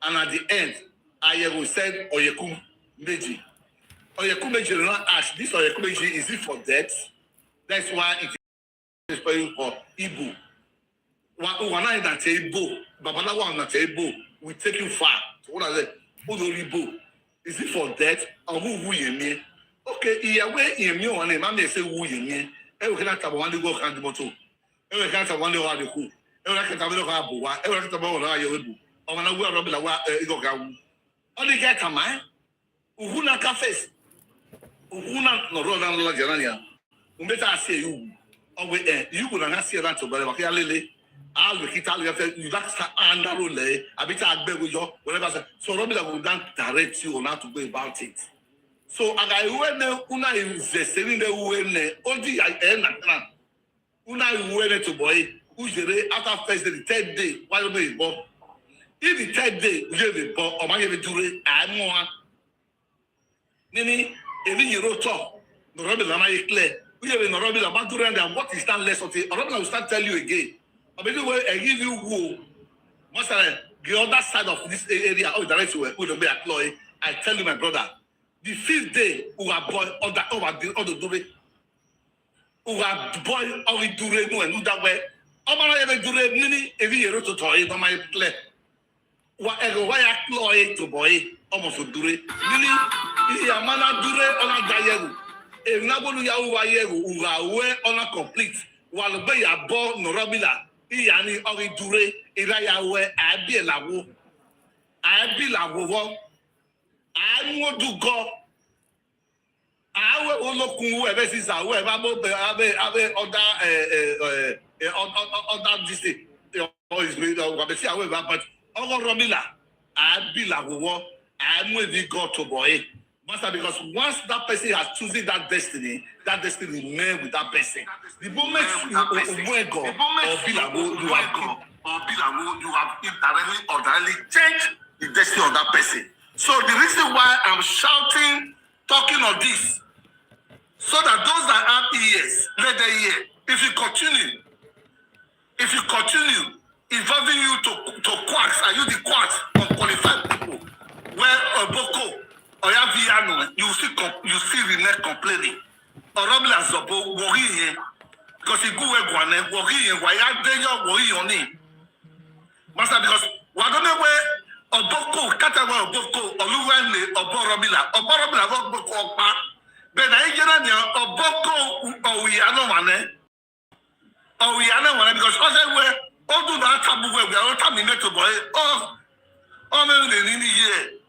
And at the end, Ayegho said, Oyekum Meji. Oyekum Meji did not ask, this Oyekum Meji, is it for death? That's why it is praying for Igbo. One that Igbo, Babalawa that Igbo, we take you far. So what are they? Igbo. Is it for death? Or who you mean? Okay, Iyawe Yemio and Mamma say who you mean. Every can have one to go can't moto. Every can't have one to go to who. Every can have a Bua, every can have a Yobu. Or when I wear Robin Igoga. Only get a man. Uhuna cafes. Uhuna no Rodan Lagerania. Umeta say you. Oh, wait, you would not see that to Barakia Lily. I'll be Italy after you that's under rule. I bet I beg with you, whatever. So Robin will then direct you on how to go about it. So I went Una is selling the way only I end. Una went to boy, who's the after first day, the third day, while we born. If the third day, we have a ball, or my do it, I'm more. Nini, every year talk, the Robin Lama clear. We have a Robin about to run and what is that less of it. Robin will start tell you again. But anyway, I give you who, Master, the other side of this area, oh, direct to who the be employed. I tell you, my brother, the fifth day, who are boy, all the do it. Who are boy, all the do it, no, and do that way. Omara ever do it, Nini, every year to toy, on my play. Whatever, why I employ to boy, almost to do it. Nini, Yamana do it on a Ayegho. If Nabu Ayegho, who are aware on a complete, while be a born Norabila, Iani Ori Dure, Irayawe, I be a lawo. I be lawo. I want to go. I will look who ever since I will have other district. But Ogo Romila, I be lawo. I'm with the God to boy. Master, because once that person has chosen that destiny remains with that person. The moment you go or Bilago, you have indirectly or directly changed the destiny of that person. So the reason why I'm shouting, talking of this, so that those that have ears, let them hear. If you continue involving you to quacks, are you the quacks of qualified people? Where Boko or Yaviano, you see Rene complaining. Or Robin Zobo, worrying because he go away, worrying, why are they worrying on him? Master, because we're going to wear a Boko, Katawa, Boko, or Luwele, or Borobila, or Borobila, Boko, but I get on Boko, or we are no one, or we are no one, because other all do that taboo where we are all coming to boy, only in the year.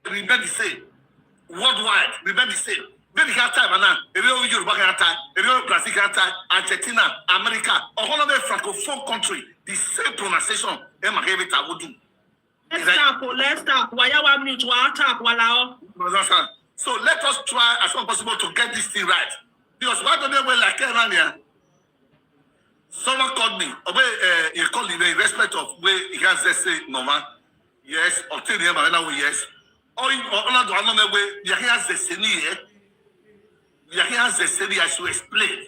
Remember the same. Worldwide, remember the same. Maybe have time now. A real Yoruba time, a real Brazil time, Argentina, America, or one of the francophone country, the same pronunciation. Emma gave it. I would do. Let's stop. Why you want me to attack? So let us try as much as possible to get this thing right. Because why don't they well like Irania? Someone called me. He called me in respect of where he has just say normal. Yes, or tell him another yes. Or another one way, you have the senior. You have the senior, I should explain.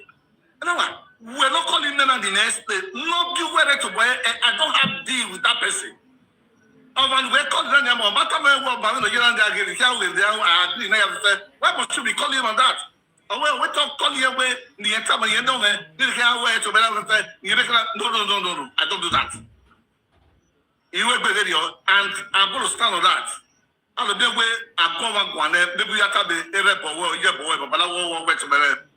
We're not calling them on the next place. Not you were to buy, I don't have deal with that person. We're calling them on, but why must you be calling him on that? We talk calling him away, the entire you know, no, I don't do that. You will be video, and I'm going to stand on that. And the big way I'm going to maybe you have to be a rep or yeah, boy, but I won't wait to be there.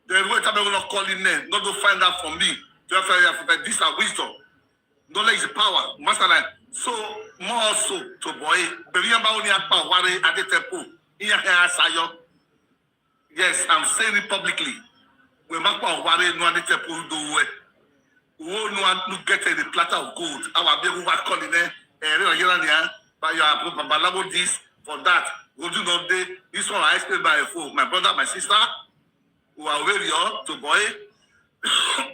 The way I will not call him name, not to find out from me. To have this are wisdom. Knowledge is power. Master, so more so to boy, but you about only a power worry at the temple. Yes, I'm saying it publicly. We make power worry no at the temple do it. We no get the platter of gold. Our baby was calling there. But you have this for that. Go do not day. This one I explained by a fool. My brother, my sister, who are very young to boy.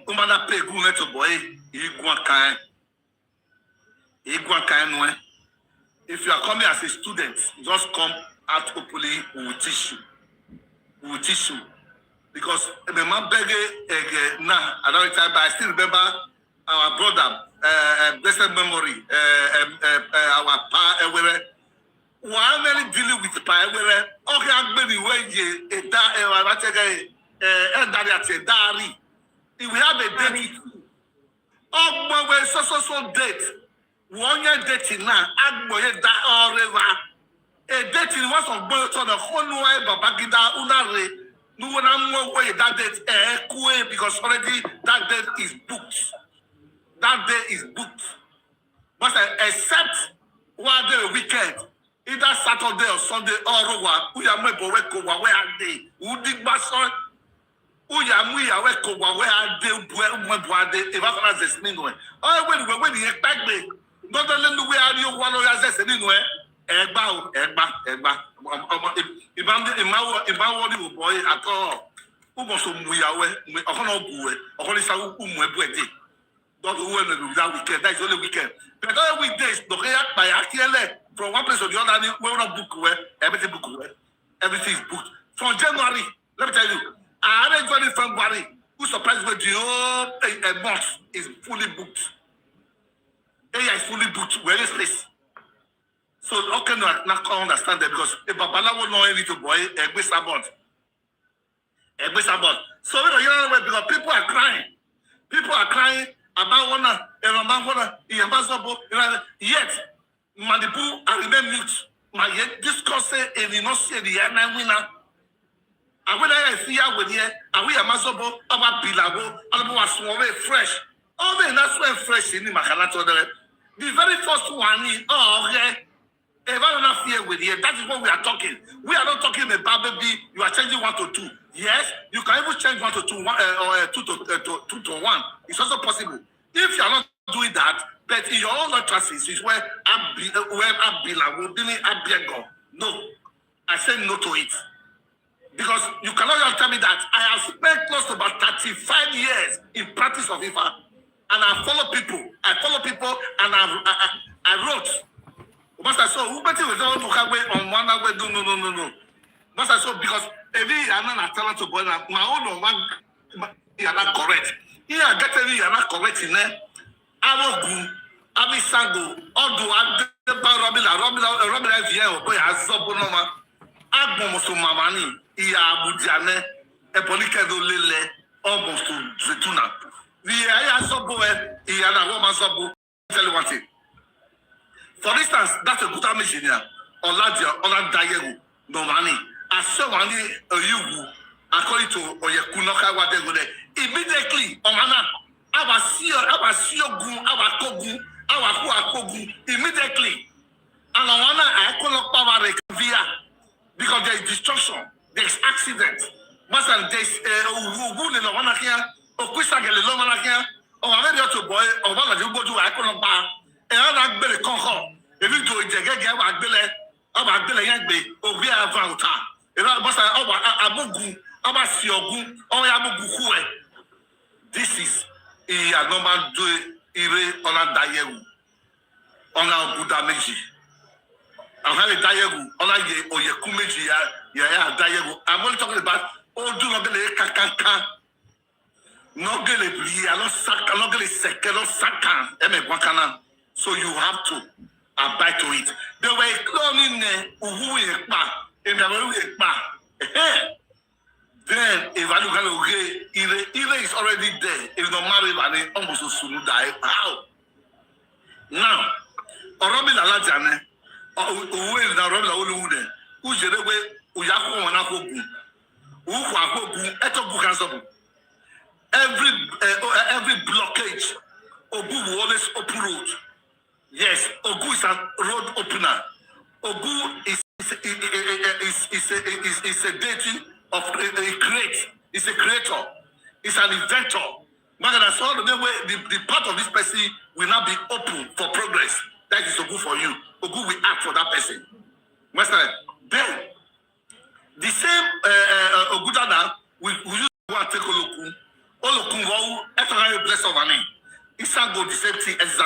Umana pay good to boy. If you are coming as a student, just come out openly. We will teach you. We will teach you. because the man begged now another time, but I still remember our brother, blessed memory, our pa, one many dealing with the pa, okay, I'm many ways, if we have a date, oh, when so date, 1 year dating now, I'm going to die or a date in what's of birth on the whole way, Babagida, Unare, no one way that date, because already that date is booked. That day is booked. But except 1 day a weekend, either Saturday or Sunday or Rowa, we are maybe where are they? Who did Basson? We are where are they? If I can say, anyway. Oh, when you expect me, not only where are you, one of us anywhere. Egba. If I want you, boy, at all. Who must we are where? Only some who not that weekend, that is only weekend. But other weekdays, by actually from one place to the other, we will not book where everything booked where everything is booked. From January, let me tell you, I had January, February, who surprised me the whole month is fully booked. Area is fully booked. Where is this? So how can you not understand that? Because if Babala will know any little boy, Egbe Sabot. So we don't know because people are crying. People are crying about one, yet Malibu I remain mute. My yet discussing and you not say the winner. And when I see her with here, and we are Masobo, about Bilabo, and was small fresh. All the that's fresh in Makanato. The very first one is okay. If I don't fear with here, that is what we are talking. We are not talking about baby. You are changing 1 to 2. Yes, you can even change 1 to 2, or 2 to 1. It's also possible. If you are not doing that, but in your own utterances is where Abila will be Ayegho. No, I say no to it. Because you cannot just tell me that I have spent close to about 35 years in practice of IFA. And I follow people, and I wrote. Master, so who better was all to have way on one way? No. Master, so because every another talent to boy, my own one, you are not correct. You are getting you are not correct in there. Alogu, Amisango, Odu, Robin, Via, boy, Azobonoma, Agbomoso Mamani, Ia Abujane, Eponica do Lele, almost to Zetuna. The Ayasobo, Iana Womasobo, tell you one thing. For instance, that's a good engineer. Ayegho, no money. I saw one you according to Oyekunoka what they go there. Immediately, our Siogu, our Kogu, our Huakogu, immediately. And I call up via because there is destruction, there is accident. But there is who in the one here, or Quisagel, Lomana here, or I'm ready to boy, or one of you go to Iconaba. Et on a gbé le kọ́kọ́ ebi tó ìjẹ́gẹ́gẹ́ wà gbélé yẹn gbé òbí àva ọ̀tá ìlú àbọ̀sà ọba abógun ọba sí ọ̀gún ọba abógun kú ẹ̀. This is ìyá normal do ire ọ̀nà Ayegho ọ̀nà ọ̀gùdà méjì àwọn ẹ̀dá Ayegho ọ̀nà yẹ òyẹ̀kú méjì yẹ Ayegho. I'm only talking about ọdún ọ̀gẹ́lẹ̀ kankankan n'ọ̀gẹ́lẹ̀ bìí n'ọ̀gẹ́lẹ̀ sẹ̀kẹ́ n'ọ̀sàkàn ẹ̀mẹ̀gbọ́nkánná. So you have to abide to it. They were cloning who is back in the way back. Then if I look at it, either is already there. If not married, and almost soon die. How? Now, Robin Alajane, who is the Robin Olude, who's the way Uyako and Akobu, who Akobu, Etobukazobu. Every blockage, Obu will always open road. Yes, Ogu is a road opener. Ogu is a deity of a creator. It's an inventor. But that's all the part of this person will not be open for progress. That is Ogu for you. Ogu will act for that person. Master, then the same Ogu Dada we use to take Olokun. Olokun, every bless of our name. Isango the same thing as the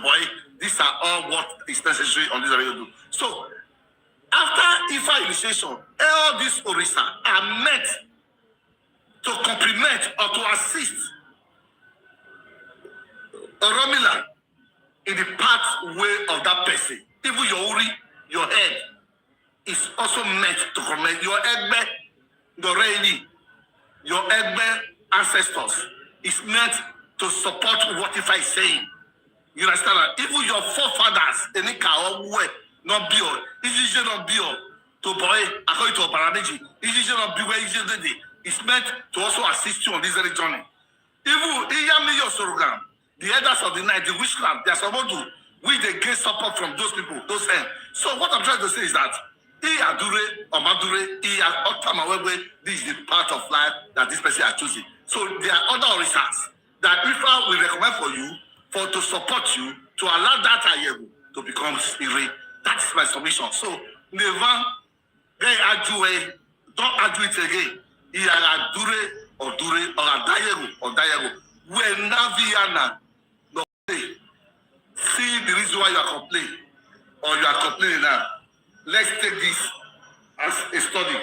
boy. These are all what is necessary on this radio. So after Ifa initiation, all these Orisa are met to complement or to assist Oromila in the pathway of that person. Even your uri, your head, is also meant to comment. Your Egbe, your Reini, your Egbe ancestors is meant to support what if I say. You understand that? Even your forefathers, any cow way, not be all. It's not be all. To boy, according to Parameji, it's not be where it's meant to also assist you on this very journey. Even your slogan, the elders of the night, the witchcraft, they are supposed to we they get support from those people, those ends. So what I'm trying to say is that this is the part of life that this person is choosing. So there are other reasons that if I will recommend for you to support you to allow that Ayegho to become spirit. That is my submission. So never don't argue it again. Or Dayegho. When Naviana see the reason why you are complaining or you are complaining now. Let's take this as a study.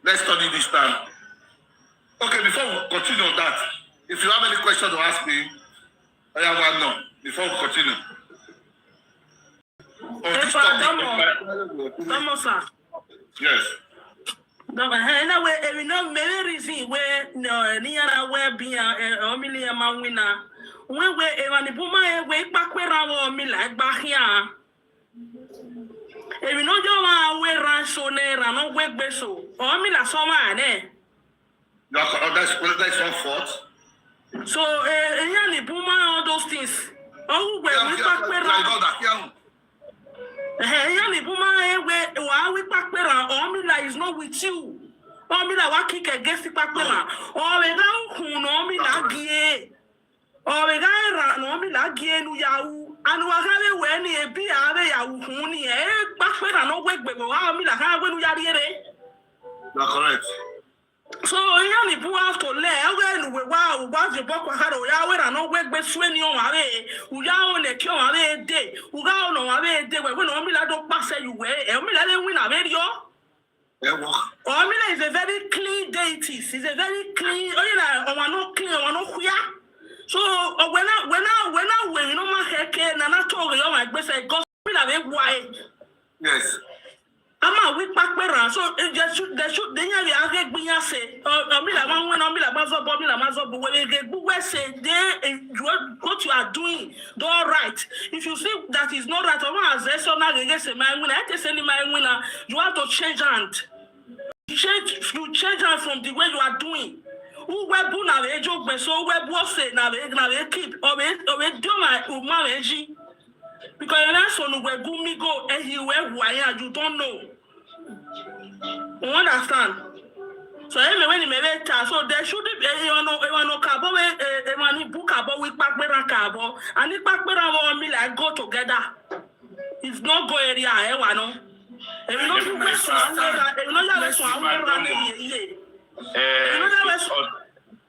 Let's study this time. Okay, before we continue on that, if you have any question to ask me, I have one now. Before we continue. Yes. No, anyway, we know many reasons where no near where be a million man winner. When we even Puma way back where our mill like back here. If we know you where run so near and no wake beso, or mill a summer, eh? That's one fault. So, any Puma all those things. Oh, where we back where I Hey, Puma, where we back where Omila is not with you. Omila, what kick against the Pacpera. Or we go who know me like ye. Or we got no me like ye, no yahoo. And what have you when ye be a yahoo, Pacpera, no wake, but Omila, how will you are That's correct. So, you only have to let wow, was your book had a Yahweh and no work but swing your away, who now on a kill away day, who go no away day when Omila don't pass you way, Omila win a video. Omila is a very clean deity, it's a very clean, no clean, no queer. So, when I no my hair can and I told you, my best I got why. Yes. I'm a week back where so they should then I get me say Omila when Omila Mazo Bobila Mazo but when they get who say they what you are doing don't right. If you see that is not right, I as so now against a man when I just send my winner, you have to change hand. You change hand from the way you are doing. Who were born at the age of so where was it now they keep or do my umaji. Because that's on where Gumi go and he where you don't know. You understand? So when you make so there should be no cabo a book about with Pakbera cabo and if Pakbera me like go together. It's not go area, no. And you know you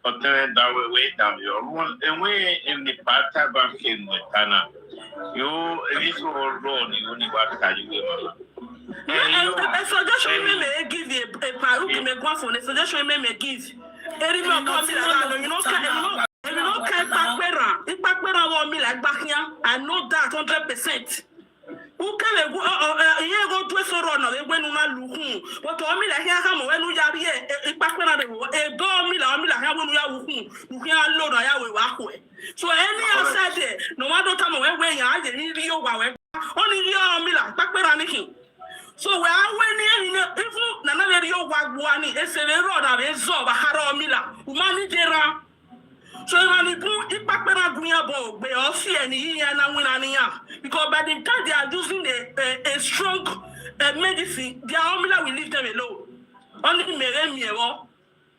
that way, wait down your and we in the part of banking with Tana. You, this whole road, you only got to you. A suggestion may give you a paru to make one for a suggestion may give. Any more coming around, you know, can't Pakbera. If Pakbera want me like back here, I know that 100%. Who can go to a sorrow when you are looking? But Omila here come when you are here, a Pakbera, a Domila, when you are looking, you can't load a way. So any outside no matter time when you are in only Omila, Pakbera Niki. So we are when if none of your one is a road of a zob, a Haromila, Humanitera. So if Pakbera Guiabo, they all see any and because by the time they are using a strong medicine, their Omila will leave them alone. Only Meremiero.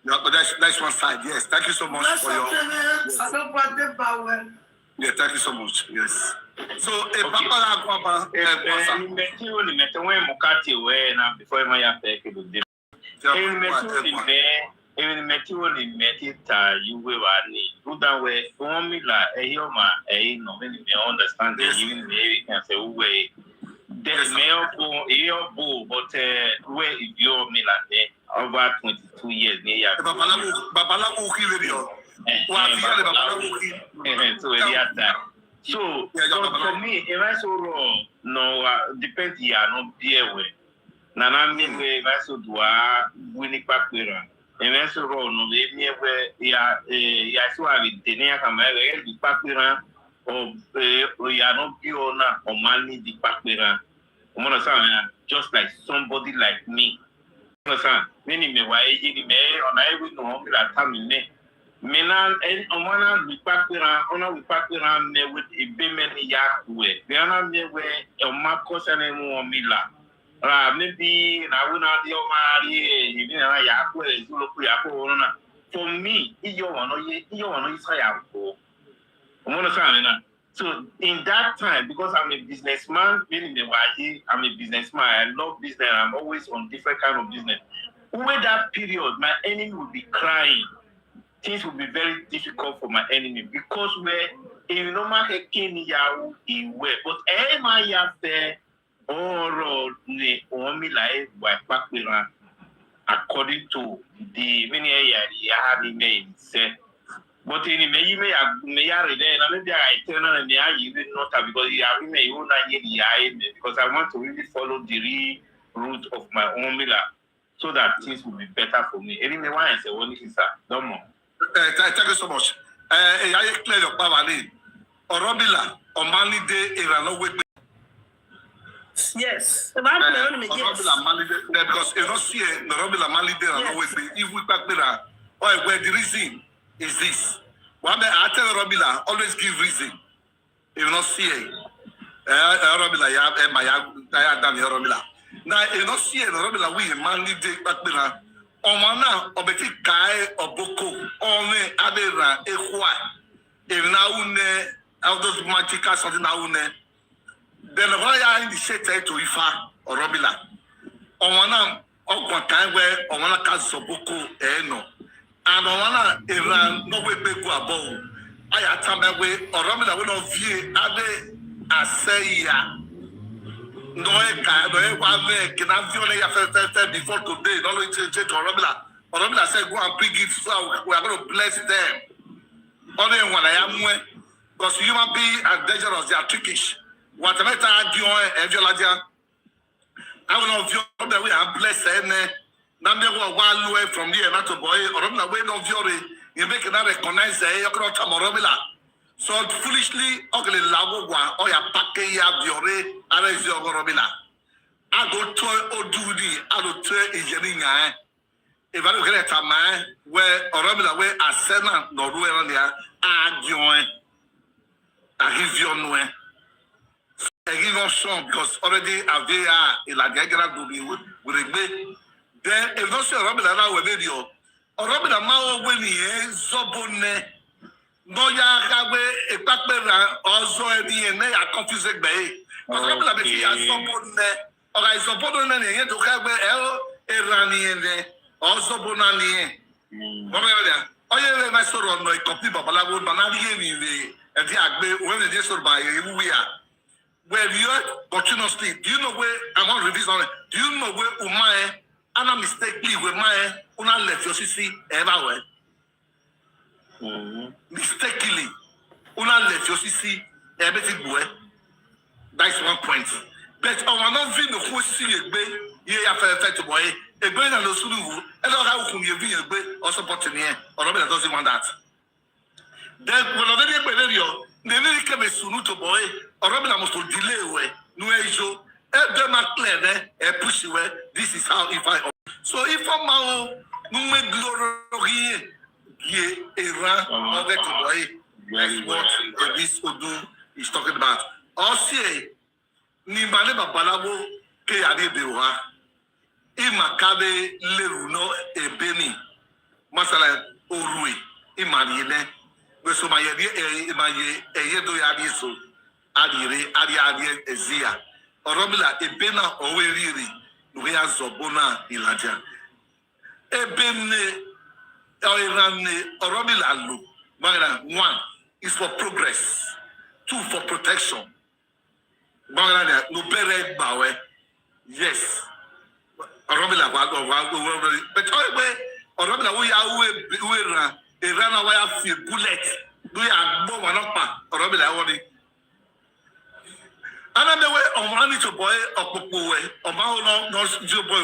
Yeah, but that's one side, yes. Thank you so much for your. Yeah, thank you so much. Yes. So, Papa, before my affect with them. Even materially met it, you will need. Do that way, formula, a yoma, a no many understand the even the can say, way. There's mail for your bull, but where is your Milan? over 22 years near Babalawo video. So so for me, if I so raw, no depends ya no beer way. Nana me we if I so do winning pakwira. If I so raw no me we ya so have it tenia kama the pakwira or ya no biona or mali the pakwira. Just like somebody like me. Many me why me on I will know that time me. Mena en omana wipakira ona wipakira me with ibemeni yakwe be ona me we e makosa na mu omila maybe na wona de o mari ni na yakwe zuloku yakwe na for me iyo wono isa yakwo omona sana na. So in that time, because I'm a businessman, meaning the way I'm a businessman, I love business, I'm always on different kind of business. Over that period, my enemy would be crying. Things will be very difficult for my enemy because we're in no matter Kenya, but my affair or according to the many areas made say. But in me, you may have maybe I turn on and you will not have because you have me own because I want to really follow the route of my own mila so that things will be better for me. Anyway, why I say, well, this is no more. Thank you so much. I clear your power. Orobila, Omali de Irano. Yes. Because you don't see Orobila Mali de Irano. If we back there, where the reason is this. One day I tell Orobila, always give reason. You don't see it. Orobila, Orobila. Now, you don't see it. Orobila, we Mali de back there. Omana obeti kai oboko one abera ehwa evnaune all those magical something naune then why initiated to ifa orobila omana ogbon kai we omana ka zoboko eno and omana era no we be go abo aya tamba we orobila we no vie abe aseya no can view ya first before today. Don't let change to Orobila. Orobila said, go and bring it so we are going to bless them. Only when I am because human beings are dangerous, they are trickish. Whatever argue Eveladia, I will not view that we are blessed and number one way from here, not to boy, Orobila way no view you make it recognize Orobila. So foolishly, ugly lagwa or ya pake ya viore arezi ogorobila. I go to Odudi, I go to Ijeninga. If I look at a man where Orobila where a sena no ruin there, I join. I give you no. I give us some because already Avea Ilagra do be with a bit. Then if not say Orobila now with video, Orobila Mao when he is Zobone. Boya kawe epakpera ozo eni ene ya confuse gbe because people be ya sobone o ga sobone na yen to kawe erani ene ozo bonani e mo be ya oye le ma soro no ikopi babalawo banali eni ni e di agbe when they soro ba ewu ya where you continuously do you know where I want to revise on it do you know where umae ana mistakenly where mae una left your sisi everywhere mistakenly, una left your CC everything boy. That's one point. But on one thing, the whole see a bay, ye after to boy, a brain and a sulu, and how can you be a bay or supporting here, or Robert doesn't want that. Then, when already a radio, they really come a sunu to boy, or Robert must delay away, no issue, and not clear, and push away. This is how if I. So if I'm out, no make glory. Ye era of the boy. That's what this Odu is talking about. Also, ni mane babalawo ke ade bewa. Imakabe leruno ebeni. Masala orui imaniene. We so maye imaye eyedo yadi so. Adi ezia. Orobila ebena oweriri. We are zobona ilaja. Ebene one is for progress, two for protection. Yes. Oromila but Oromila we ran away a bullet. Do you have more one up? Oromila only. Another way on money to boy or Popo, or Mao no boy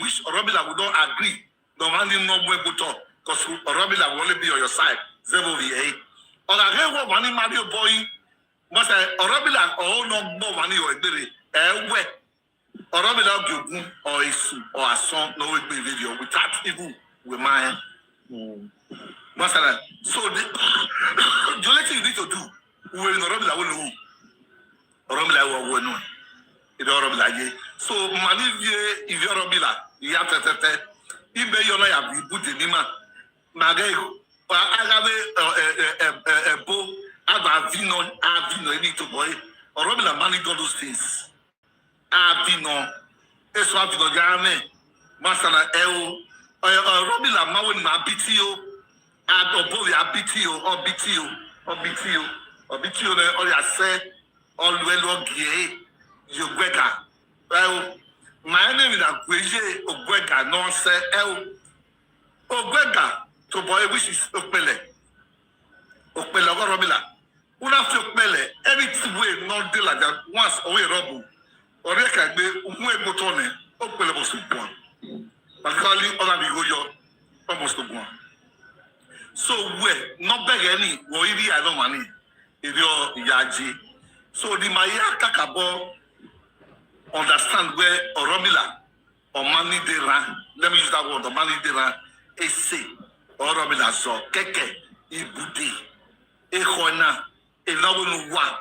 which Oromila would not agree. No money no more to talk because Oromila will only be on your side. Zero VA. Or I hear what money Mario boy must say Oromila or no more money or a wet. Oromila Gyogun or a soup or a song no video without even with mine. So the only thing you need to do when Oromila will know. Oromila will know. It Oromila. So money if you're Oromila, you have to if you know you have put the name Ayegho. Agave a bow, Avino, need to boy. Oromila money do those things. Avino, eso Avino Jame, Masana El, Oromila Mawin Mabitio, Adobovi Abitio, or Bitio, or ya say, all well gay, you Gwega. Well, my name is Agweje Ogwega, no say El Ogwega. To boy which is Okpele Oromila. Una fi Okpele any way not deal like that once away robu. Or they can be botone Okpele was one. Particularly other go your almost one. So we not beg any or if I don't money if you're Yaji. So the Maya Kakabo understand where Oromila or money they ran. Let me use that word, the money they ran is say. Oromila zo keke ibudi ehona elawunuwa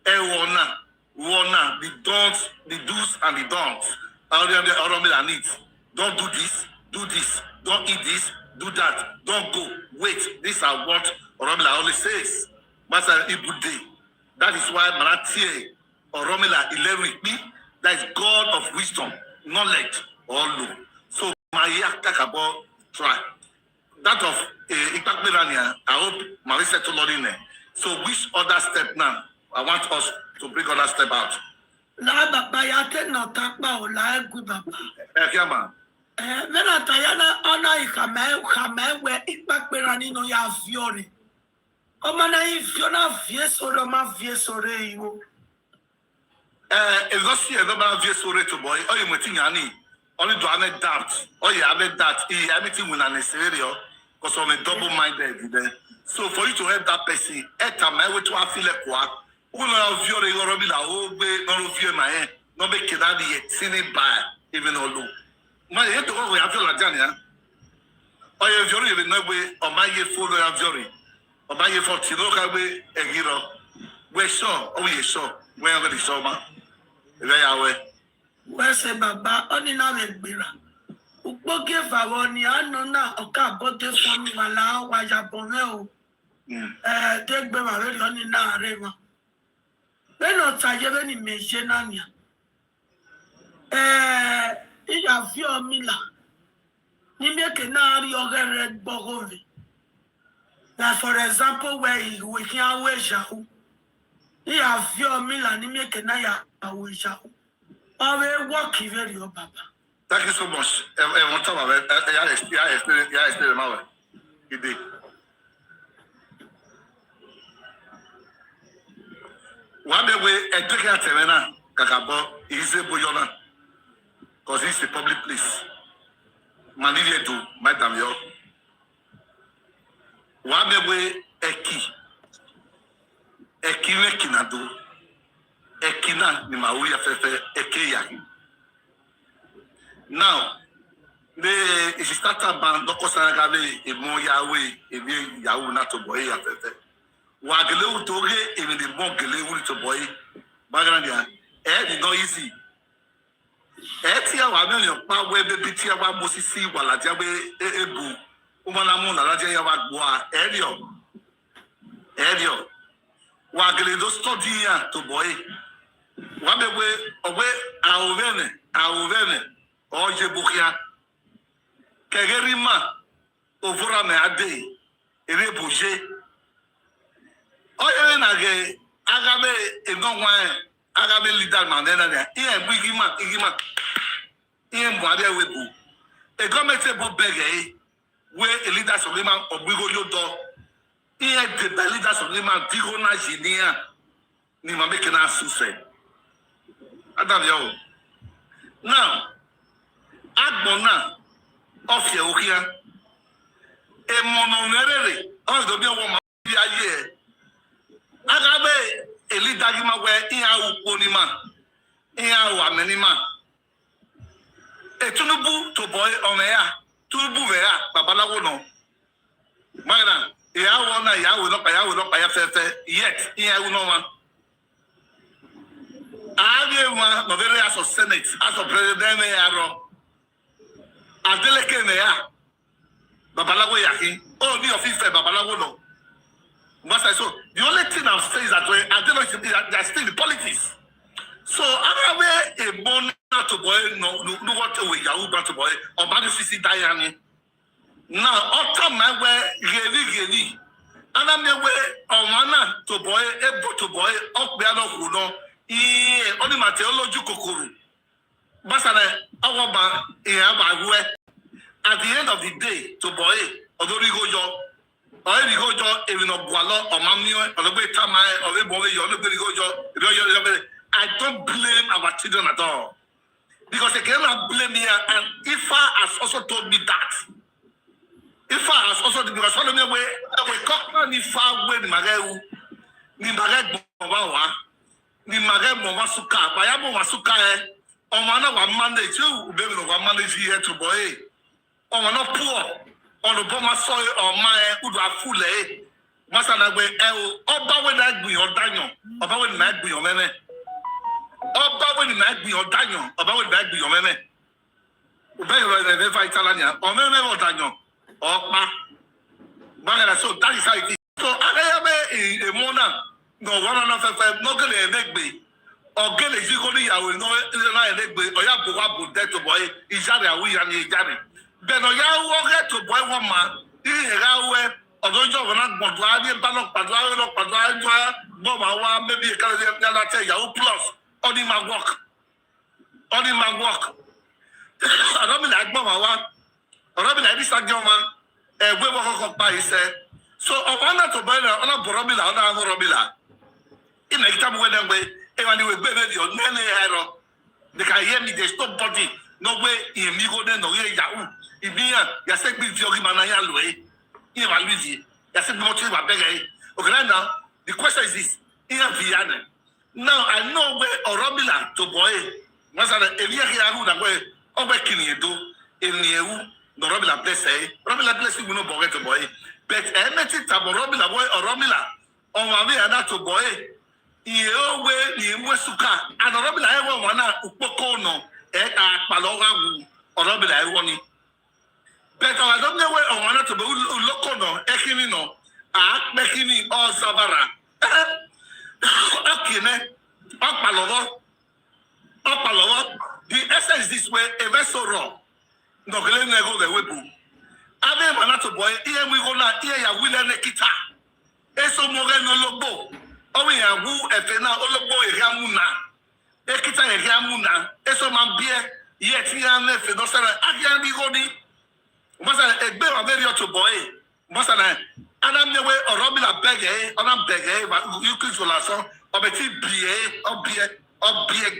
ewona wona the don'ts, the do's and the don'ts. Oromila needs. Don't do this, don't eat this, do that, don't go, wait. These are what Oromila always says. Master ibudi. That is why Maratie Oromila Ilerikbi, that is God of wisdom, knowledge, all law. So Maya Kakabo try. That of Ikpakmirania, I hope Marisa to Lord in there. So which other step now? I want us to bring other step out. La baba yate no takba o la egu baba. Kiama. Mena tayana ona ikame we Ikpakmirani no ya fiore. O mana ifiona viesore ma viesore iwo. Ezosi ezobana viesore to boy. Oh, you metinyani. Only do I make doubt. Oh yeah, I make doubt. Everything will not necessarily. Because I'm a double-minded. So for you to help that person, at time I went to feel like what? Who know if you're a Oromila, oh, not of you, my hand, not make it out yet, seen it by even although. My head to go, we have to Lajania. Or if you're even no way, or my year for the jury, or my year for Tinoka way, a hero. We're sure, oh, you're sure. Where are the summer? They are way. Where's a baba only now a bira? Uboge Favoni, I know now, okay, but the phone Mala, was a bonel. Take them already only now, Rema. Then not tired any Messiania. If you have your Mila, you make an area red bogovi. Now, for example, where we can't wear Shahu. You have your Mila, you make an area with Shahu. I will walk very your papa. Thank you so much. On top of it, I explain my way. One way, a take out Terena, Kakabo, is a boyona. Because it's a public place. Manivia do, Madame Yo. One way, a key. A key, Kinado. Ekina ni mauya fefe ekeya. Now, the starter band no kosa gabe e mo yawe e bi yawo na to boy ya fefe. Wa gele utoge e bi de mo gele uri to boy. Bagana dia e no easy. E ti awa me yo pa we be bi ti awa mosisi wala dia be ebu. Umana mu na laje ya wa gbo a erio. Wa gele do study ya to boy. Wabe we auvene oje bukia kegerima ovura me ade ere bouger oye na ge agabe leader man na igima in Buadia Webu. A government table beggar where a leaders of Lima or Bigo Yodo. Here the leaders of Lima, Digona Ginia, Nima making us to say. Adavio. Now, Agbona of Yokia. A mononere, all the woman be a year. Agabe, a leader where Ia Wonima, Ia Wamenima. A tunubu to boy on air, tunubu vea, Babalawo no. Magna, Yawana, Yawu, yet, Ia Unoma. I gave one of very as of Senate, as of President Aro. Adeleke Nea. Babalawo Yaki, oh, the officer Babalawo no. Master, so the only thing I'm saying is that I don't know if they're still in politics. So I'm a born to boy, no what away Yahoo to boy, or Badu Sisi Diane. Now, all time my way, Geli, and I'm the way of Mana to boy, able to boy, up Biano Huno, only my theology Kokuru. Basana, our ba, at the end of the day, to boy, although we go job, or we go job, even of Gualo, or Mamio, or the way Tamai, or the boy, you're not going to go job. I don't blame our children at all. Because they cannot blame me, and Ifa has also told me that. Ifa has also told me, because one of the way, we can't Ifa way, ni Magay Bobawa, ni Magay Bovasuka, Bayabo Wasuka, or Mana one Monday, too, baby, one Monday here to boy. On not poor, on the bomber soil or my who are full, Masana way, Oba when I be or Daniel, about when I be your man. Oba when I be or Daniel, about when I be your man. Very well, Italian, or man or Daniel, or Ma. So that is how it is. So I have a mona, no one of them, not going to make me. Or get a Zigoli, I will know, or Yabu, dead to boy, is that we and Yari. Then I will get to boy one man. This is how although you are not Badlavian, Padua, Boba, maybe a Canadian plus, only my work. Only my work. I don't mean like Boba, or I mean like this young man, a Weber by said. So, I want to buy on a Borobila, on a Borobila. In a time when way, and you will be your nanny hero. They can hear me, there's nobody, no way in Migo, no way Yahoo. If you say with your Manaya way, you are Luigi, you said not to beg. Okay, now the question is this: in Viana. Now I know where Oromila to boy, Masana, if you hear who that way, over Kinido, in you, the Robila bless, Robila bless you, no boy to boy, but anything about Robila boy or Romila, or Mamma to boy, you way, you Suka, and Robila, everyone, Upokono, Paloga, or Robila, everyone. But I don't know where I want to be local, Ekinino, Bekini, or Savara. Okay, Upalovo. The essence is this way, a vessel raw. No, Glenego the Webu. Ave Manato boy, here we go now, here ya will and kita. Eso Moreno Lobo. Oh, we are woo, Efena, Olobo, Ramuna. Ekita, Ramuna. Eso Mambie, yet here and left, no, sir, I can't be going. Masana a bit of very to boy. Masana, and I'm the way or Robina beg, or I'm begging, but you could so last or between BA or BA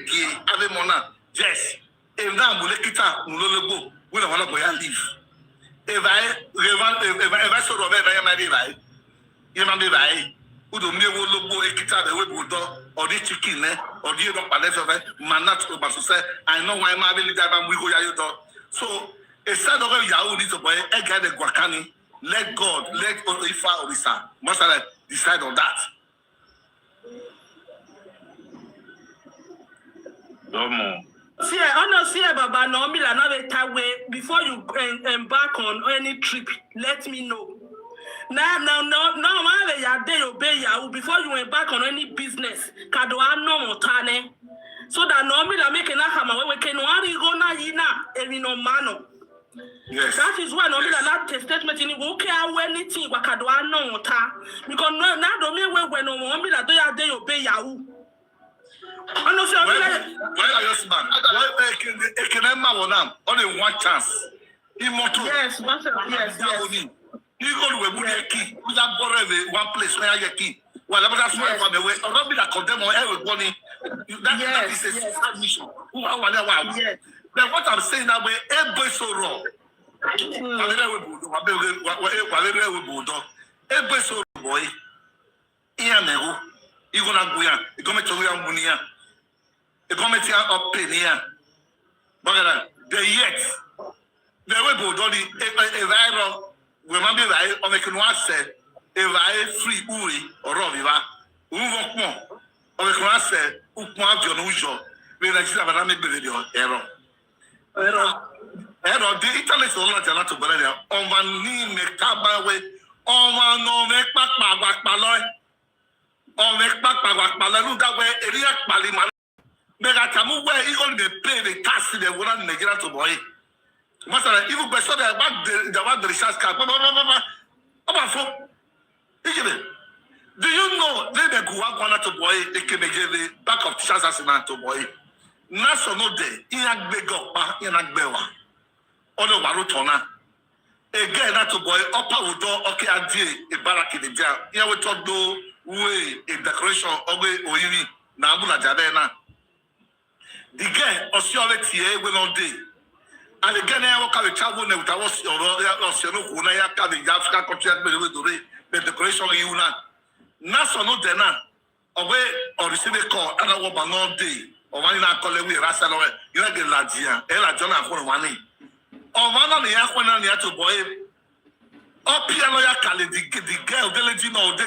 gay, Avemona. Yes, if now Mulekita, Mulolobo, we don't want to go and leave. If I saw Robert, I am right. You might be right. Who do me will lobo ekita the way bulldog or the chicken, or the dog palette of it, Manat over to say, I know why my village and we go Yayo. So, a side of Yahoo needs to buy a guy the Guacani. Let God, let Ifa Orisa, must I decide on that. See, honestly, Baba, no, me another way before you embark on any trip. Let me know. Now, I day obey Yahoo before you embark on any business. Kadwa no motane. So that no me that make enough hammer we can worry go na yina every no mano. Yes. That is why no me that statement in go care anything wakadwa no mota because now do me when no me that day obey Yahoo. Ono se Where are your man? Ekenema wonam only one chance. Imoto. Yes, one chance. Yes. You go to a key. We have borrowed one place where you key. Well, that's why I'm away. I'm not going to condemn everybody. That is a mission. Yes. But what I'm saying now, everybody so wrong. Everybody so boy. Ian nego. You gonna go here. You gonna tell me I'm money here. You gonna tell me up penny here. But the yet. The way Bodoni a viral. We might be right on the canvas said, if I free Uri or Roviva, who walk more on the canvas said, who want your usual, we like to have a video error. Error, the Italy so much not to believe on one knee make up by way, on one no make back my lawyer, on make back my look that way, a real Paliman. Megatamu where he only pay the tax in the one Nigeria to boy. Master, even by so that the research card, do you know they go out to boy, they can make the back of Chazas to boy? Naso no day, in a big up, in a bewa, or the Warutona. Again, that to boy, upper would do okay, a day, a barrack in the jail. Here we talk do way a decoration of Oini, Nabula Jadena. The girl, Osioleti, will not day. And again, I will travel with our African country the decoration you now. Naso no dena away or receive a call and I will ban all day or one in our colleague with Rasalo, you like the Ladia, Ella Jonah for money. Or one on the Aquan and the Ato boy. Or piano Yakale, the girl, the Legino,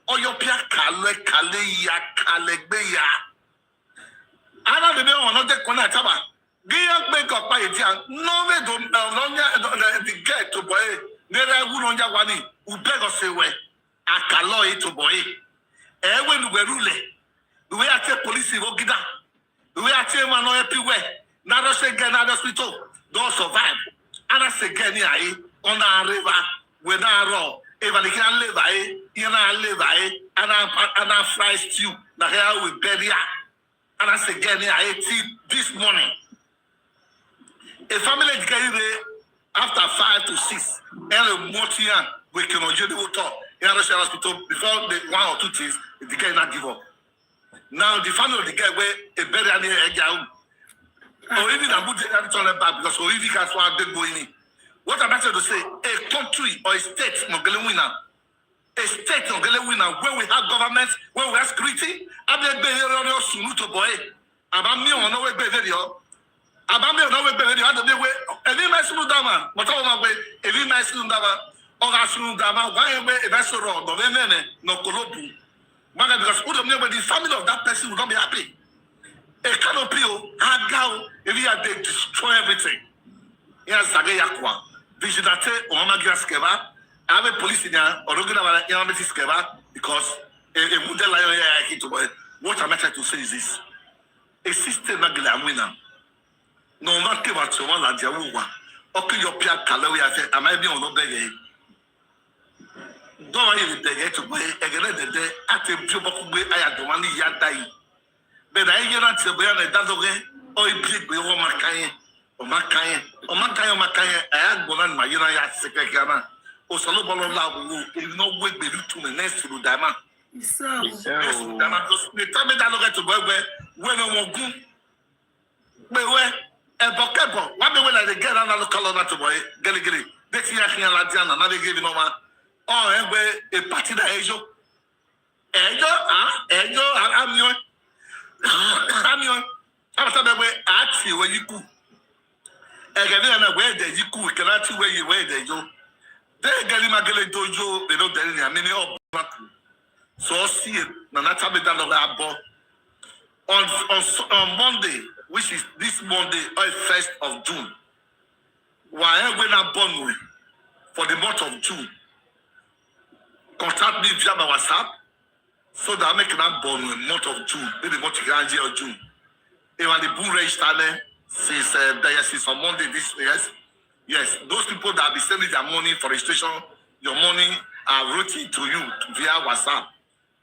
or your Pia Kale, Kalebeya. I don't know another Konataba. Give make up by it. No, they don't the get to boy. Never would on Jawani, who beg us away. A calloy to boy. When we rule, the way I tell police, will get down. The way I tell my no everywhere. Never say again, another hospital. Don't survive. And I say again, on our river, when I roll. If I can't live, live, and I fry stew. The hair will bury. And I say again, I ate this morning. A family get after 5 to 6, and a motian we can only talk in the hospital before the 1 or 2 things, the guy not give up. Now the family of the guy where a better than a guy, or even a good turn back because already can swap the going. What I'm trying to say, a country or a state not going to win. A state not going to win where we have government, where we have security. I'm the behavior soon to boy. I'm me on no way behavior. Abame no we be had the way every mesulu dama but all my way every mesulu dama or asulu dama why we a vessel no nene no kolobu man because who the family of that person will not be happy a canopy agao if you are they destroy everything yes sage yakwa vigilante o mama graskeva have a police in ya or regular skeva because a model like to boy what I'm trying to say is this a system that I'm winning. No matter what you want, like Jawa, okay, your Pia Kalawi, I said, I might be on the day. Don't even get to buy again the day at a job of way I had the money yet die. But I hear that the Bayan that way, or a big way or Macaye, or Macaye, I had one my United Secretary, or Salobolo Law, if no way be to the next to Dama. So, the time that I get to buy when I won't go. But where? Ebokebo, what the way like the girl and the color to boy, Gilly, they see Latiana, now they give you no man. Oh, and where a party that Ayegho, I'm your, after the way I see where you cook. Again, where they you cook, cannot see where you wear they go. They get him a gilly dojo, they don't tell you, I mean, so see it, Nanata Bedano on Monday. Which is this Monday, 1st of June. Why when I'm born for the month of June? Contact me via my WhatsApp so that I make an born in the month of June, maybe month of June. Even the boom register since on Monday this yes, those people that be sending their money for registration, your money are routed to you via WhatsApp.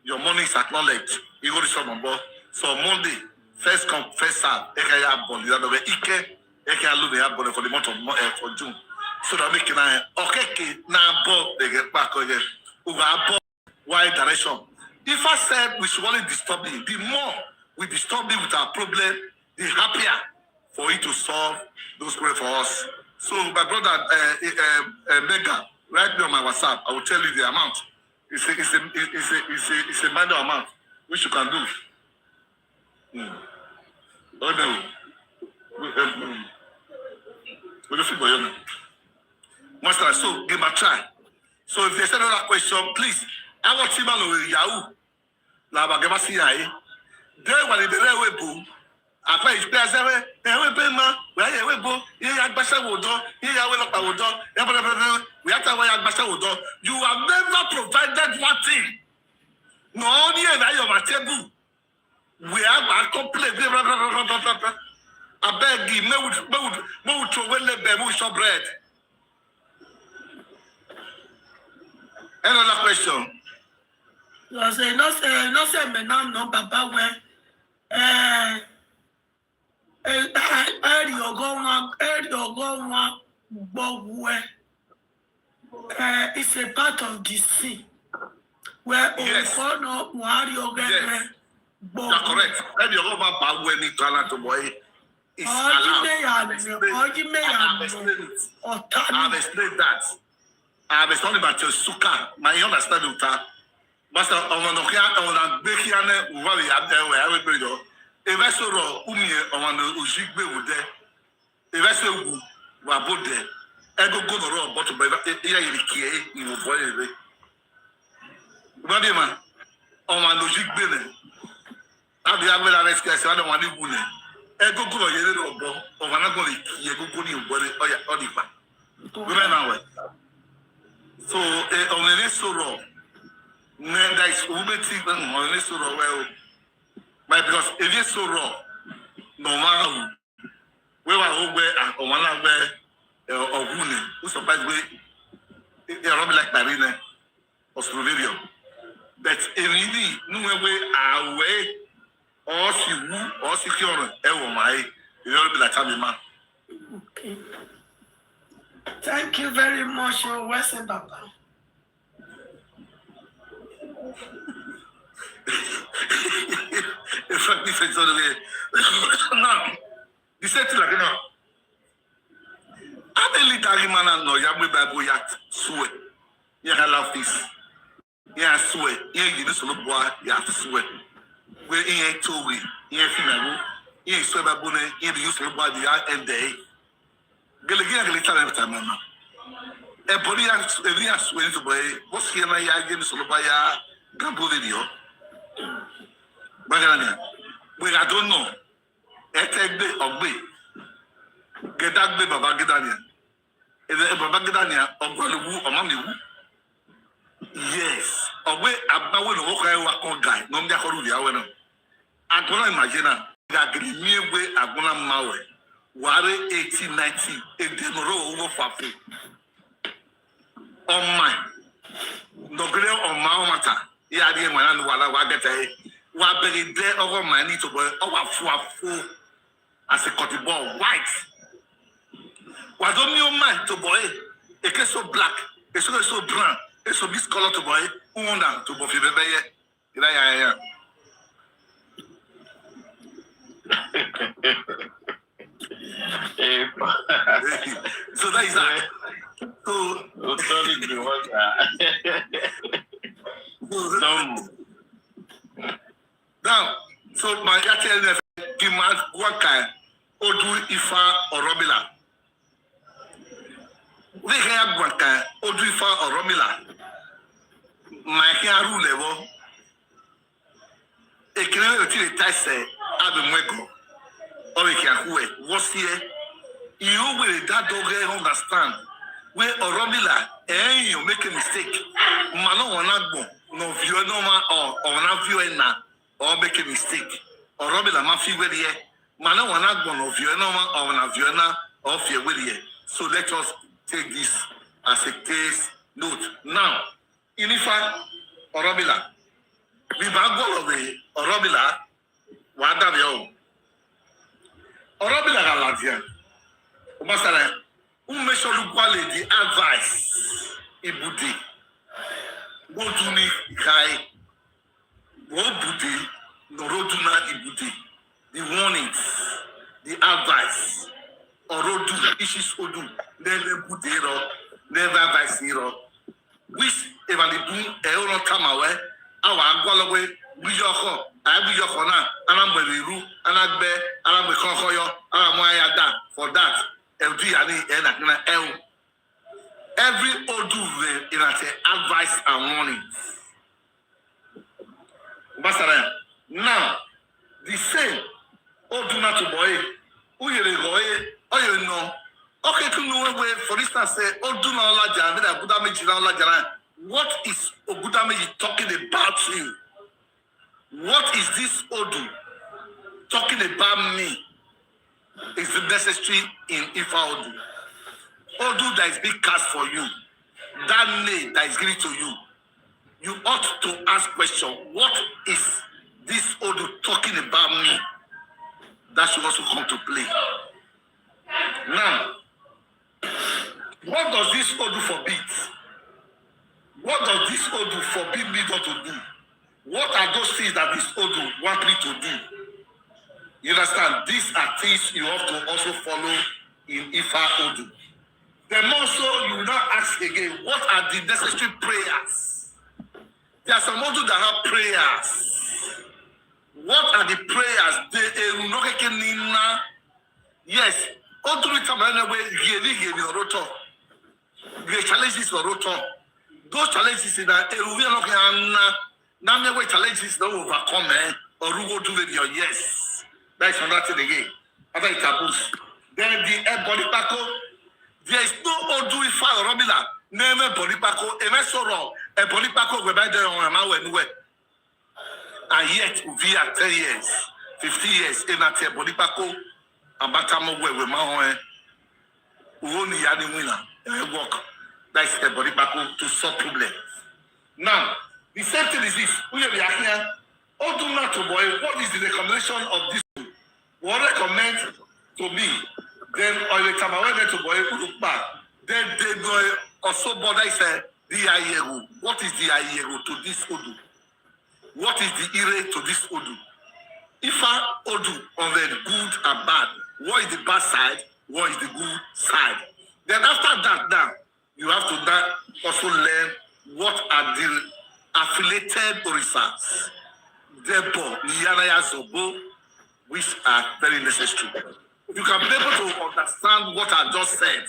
Your money is acknowledged. You go to some number. So Monday, first come, first serve. Eke ya bond. You know, Ike, Eke alone ya bond for the month of for June. So that make na okay na ball they get back again. Over ball wide direction. If I said we should only disturb it, the more we disturb it with our problem, the happier for it to solve those problems for us. So my brother Mega, write me on my WhatsApp. I will tell you the amount. It's a minor amount which you can do. Oh no. We don't figure it out. Master, so give a try. So if there's another question, please. I want to know Yahoo. Laba give us here. There when the railway boom. Après, je peux avoir un paiement. Oui, bon. Il y a Bassa Wodo. Il y a Wella Wodo. We have to have Bassa Wodo. You have never provided one thing. No, you are on my table. We have a complaint. I beg you, no, to win the baby bread. Another question. You say no, say no, Papa, where it's a part of the sea where yes. You're correct. And you go back when you turn to boy. It's allowed. I've explained that. I've explained about your suka. My understanding of that. But on the Bekiane, what we have there, where everybody go. If I saw on the Ujigbe would there, if I saw who were both there, I go to the road, but you will avoid it. What do you mean? On the Ujigbe, I'll be able to arrest guys. I don't want to win it. I go to the road, or when I go to you, body, or the back. So, on the next road, there is women on the next road. Well, but because if it's so raw, no matter who, we were over or one of or wounded, who surprised we a like Marina or Slovenia. But if we knew our way or she woo or secure, ever my, you'll be like Tamima. Okay. Thank you very much, Western Papa. In fact, this is now, the set like now. I believe that man no yamu Bible yat sweat. You have this. Yeah, sweat. Yeah, you just look boy. Yeah, sweat. Where in a 2 week. Yeah, female. Yeah, sweat Bible. Yeah, the use of body. Yeah, and day. Get every time, man. A body has sweat to boy. What's here? My yeah, game is over. Yeah, gamble video. But I don't know. Etegbe ogbe. Gedagbe baba gedania. Ede baba gedania ogwaluwu omamiwu. Yes. Ogbe abawe no ko ewa kon guy. No mdia ko rubi awe no. Agona imagine gagri miegbe agona mawe. Ware 1890 edemoro owo fafu. On my. Dogre on ma mata. Ya die mwana no wala wa gete. Wa beri there over my need to boy over full as a cotton ball white. Wa don't know man to boy. It is so black. It's so brown. It's so this color to boy. Who want that to boy? Yeah. So that is that. Now, so my actual demand what kind Odu Ifa or Romila. We have one kind Odu Ifa or Romila. My hair rule level. A clear to the test Abimwego or a Kahue. What's here? You will that dog understand where Romila and you make a mistake. Mano wanagbo no view no man or not view na. Or make a mistake, or Robin a mafia with ye. Mana wana one of you, no man, or one of you, or fear with ye. So let us take this as a case note. Now, in Ifa or Robila, we back away or Robila, Wada yo. Orobila galadia. Umasala. Umesho lukwale the advice. Ibudi. Woduni kai. Wobudi. Noroduna ibudi. The warnings. The advice. Orodu. Ishis odu. Never budero. Never advice hero. Which evalibu euro kamawe. Awa agwalowe. Bujoko. Abujoko na. Anambeliru. Anagbe. Anambekonkoyo. Anamoyada. For that. Every Odu in advice and warning. Now, the same Odu not to boy, who you go, oh you know. Okay, to know where, for instance, say Odu na Olaja, Ogudameji na Olaja. What is Ogudameji talking about you? What is this Odu talking about me? Is necessary in Ifa Odu. Odu that is being cast for you, that name that is given to you, you ought to ask question, what is this Odu talking about me? That should also come to play. Now, what does this Odu forbid? What does this Odu forbid me not to do? What are those things that this Odu want me to do? You understand? These are things you have to also follow in Ifa Odu. Then also, you will not ask again, what are the necessary prayers? There are some Odu that have prayers. What are the prayers? Yes. Odu the challenges for roto. Those challenges in that challenges don't overcome or who do with your yes. That is another thing again. After it taboos. Then the body pako. There is no Odu Ifa Romila. Name body pako. Emesoro. A body pako we buy there on a man. And yet we are 10 years, 50 years in that body pako. And batamo we ma only yani winner. Work. That is a body pako to solve problems. Now, the same thing is this. We are here. Odu not to boy. What is the recommendation of this? What recommend to me? Then or the time I went to boy look back. Then they go also bother say the Ayegho. What is the Ayegho to this Odu? What is the ire to this Odu? Ifa Odu on the good and bad. What is the bad side? What is the good side? Then after that, now you have to now also learn what are the affiliated orisas. Debo, Niyanaya Zobo, which are very necessary. You can be able to understand what I just said.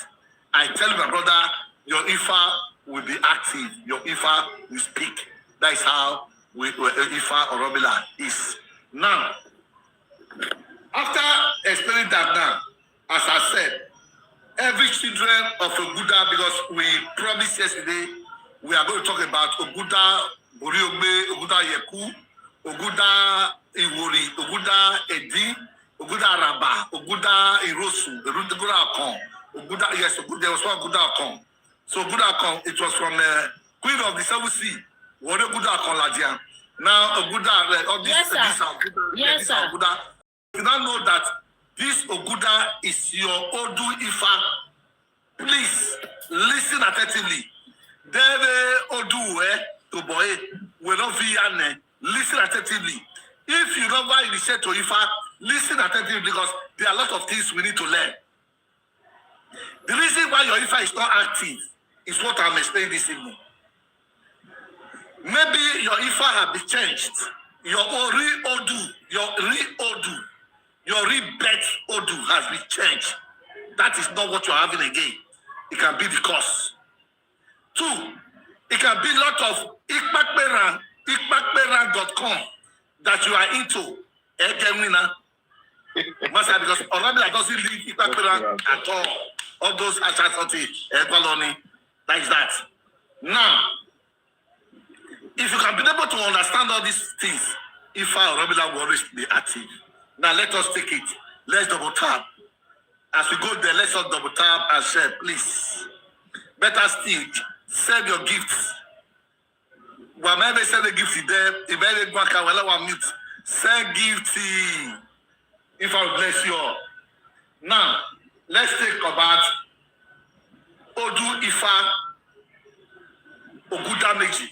I tell my brother, your Ifa will be active. Your Ifa will speak. That is how Ifa Orobila is. Now, after explaining that now, as I said, every children of Oguda, because we promised yesterday, we are going to talk about Oguda, Boriogbe, Oguda Yeku, Oguda Iwori, Oguda Edi, Oguda Araba, Oguda Irosu, Oguda Akon, Oguda, yes, there was one Oguda Akon. So Oguda Akon, it was from Queen of the Seven Sea, what Oguda Akon Ladian. Now Oguda, all this, yes, this Oguda, yes, this Oguda. You now know that this Oguda is your Odu Ifa. Please listen attentively. Deve Odu to boy will not be an. Listen attentively. If you don't want to initiate to Ifa, listen attentively because there are a lot of things we need to learn. The reason why your Ifa is not active is what I'm explaining this evening. Maybe your Ifa have been changed. Your real Odu, your rebirth Odu has been changed. That is not what you're having again. It can be the cause. 2, it can be a lot of ikpakperan.com that you are into. Because Orabila doesn't leave Ikpakperan at all. All those Achasoti, Ekwaloni, like that. Now, if you can be able to understand all these things, Ifa Orabila will always be active. Now let us take it. Let's double tap. As we go there, let's all double tap and share, please. Better still, send your gifts. Whenever send a gift to them, if they go back, we'll mute. Say gifty. If I bless you all. Now, let's take about Odu Ifa Ogudameji.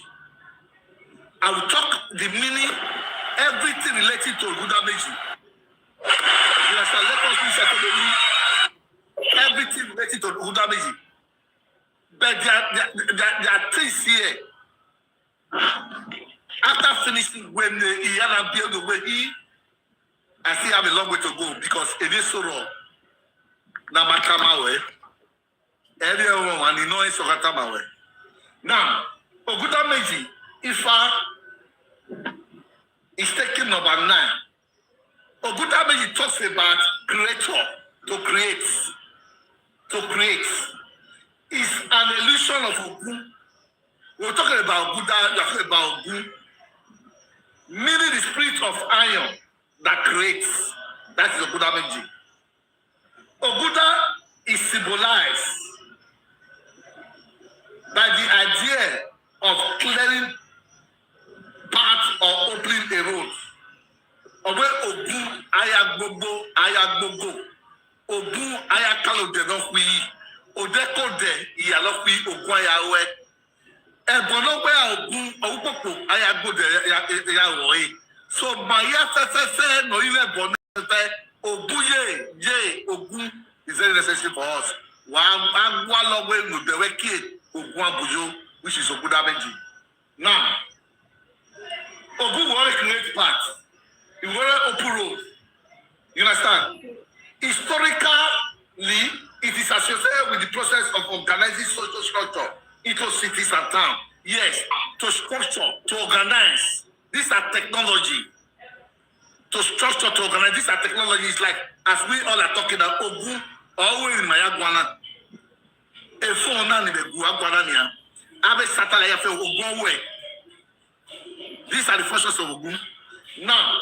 I will talk the meaning, everything related to Ogudameji. Yes, let us be settled. Everything related to Ogudameji. But there are things here. After finishing, when he had built the way I still have a long way to go because it is so raw. Namakamawe. Everyone and you know it's Okatamawe. Now, Ogudameji, Ifa is taking number 9. Ogudameji talks about creator, to create. To create. It's an illusion of Ogun. We're talking about Buddha, we're talking about Ogun. Meaning the spirit of iron that creates. That is Ogudameji. Oguda is symbolized by the idea of clearing path or opening a road. Owe Ogun ayagbogo. Ogun ayakalo de nokwi. Odeko de iyalokwi Ogun ayawe. Ebonowe Ogun owupopo ayagbo de yawoe. So maya fe no ile bonete Oguye Ogun is very necessary for us. Which is Ogudameji. Now, Ogun will create path. He will open road. You understand? Historically, it is associated with the process of organizing social structure into cities and towns. Yes, to structure, to organize. These are technology. To structure, to organize. These are technologies like, as we all are talking about, Ogun, always in Mayagwana. A phone and the Guaguanania. Abe Sataya for Ogun way. These are the functions of Ogun. Now,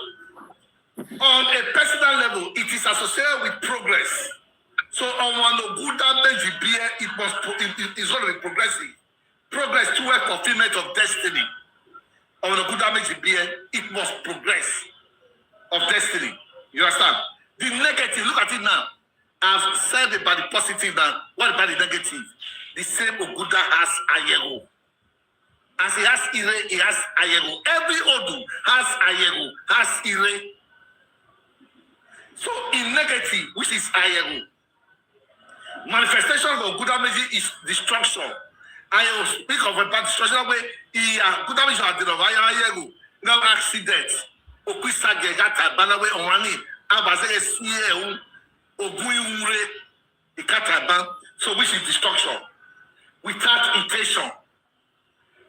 on a personal level, it is associated with progress. So on one Ogudameji, it is already progressive. Progress toward fulfillment of destiny. On Ogudameji, it must progress of destiny. You understand? The negative, look at it now. I've said about the positive and what about the negative? The same Oguda has Ayegho. As he has Ire, he has Ayegho. Every Odu has Ayegho, has Ire. So in negative, which is Ayegho, manifestation of Ogudameji is destruction. I will speak of a destruction where Ogudameji had the Ayegho. No accident. Okwisage gata banawe onwani abazege siye Ogunure ikataba. So which is destruction without intention.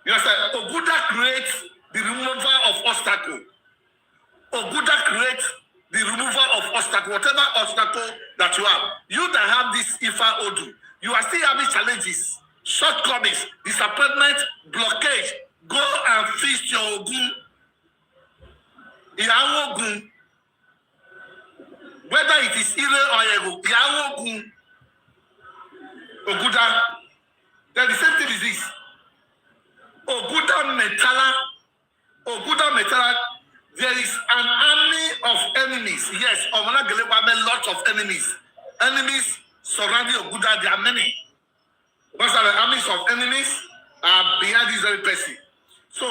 You understand? Oguda creates the removal of obstacle. Oguda creates the removal of obstacle. Whatever obstacle that you have, you that have this Ifa Odu, you are still having challenges, shortcomings, disappointment, blockage. Go and feast your Ogun. Ìyàwó Ogun, whether it is Ire or Ayegho, ìyàwó Ogun, Oguda, then the same thing is this. Oguda Metala, there is an army of enemies. Yes, Omana Gelewa made lots of enemies. Enemies surrounding Oguda, there are many. Those are the armies of enemies are behind this very person. So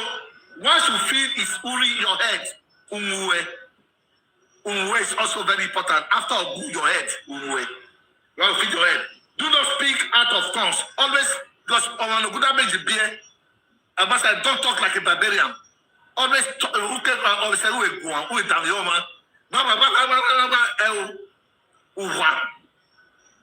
once you feel it's Uri your head, Umuwe is also very important. After Ogun, your head, Umuwe. You have to feed your head. Do not speak out of tongues. Always, because Ogudameji beer, don't talk like a barbarian. Always talk, always say, who is down the man?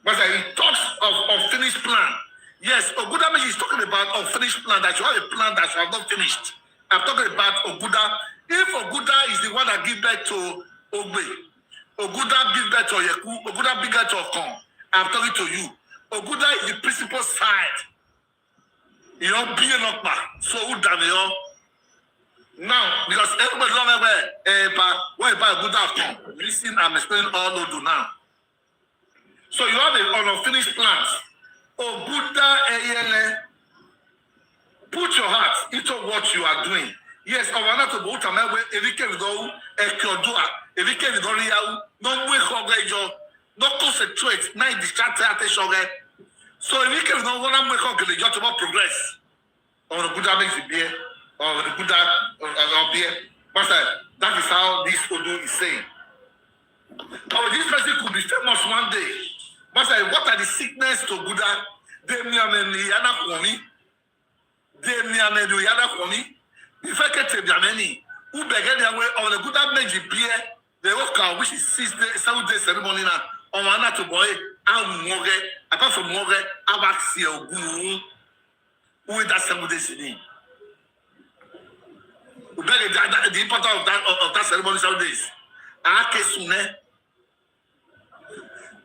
But he talks of unfinished plan. Yes, Ogudameji is talking about unfinished plan, that you have a plan that you have not finished. I'm talking about Oguda. If Oguda is the one that gives birth to Ogbe, Oguda gives birth to Oyeku, Oguda gives birth to Okon, I'm talking to you. Oguda is the principal side. You know, being up so who damn you? Now, because everybody don't know where Oguda come. Listen, I'm explaining all Odu now. So you have an unfinished plans. Oguda Eyele, put your heart into what you are doing. Yes, I want to go to my way. If you can go, if you can go, no way, no concentrate, not distracted attention. So if you can go, one way, you got to progress. Or the good makes it beer, or the good beer. But that is how this Odu is saying. Or this person could be famous one day. But what are the sickness to Buddha? They me yana koni. They me yana koni. If I get to Yameni, who began their way on the good magic beer, the worker which is 7 day ceremony now, on one to boy, I'm Moge, apart from Moge, Abaxio, Guru, who is that 7 days in him. The importance of that ceremony 7 days. Akesune.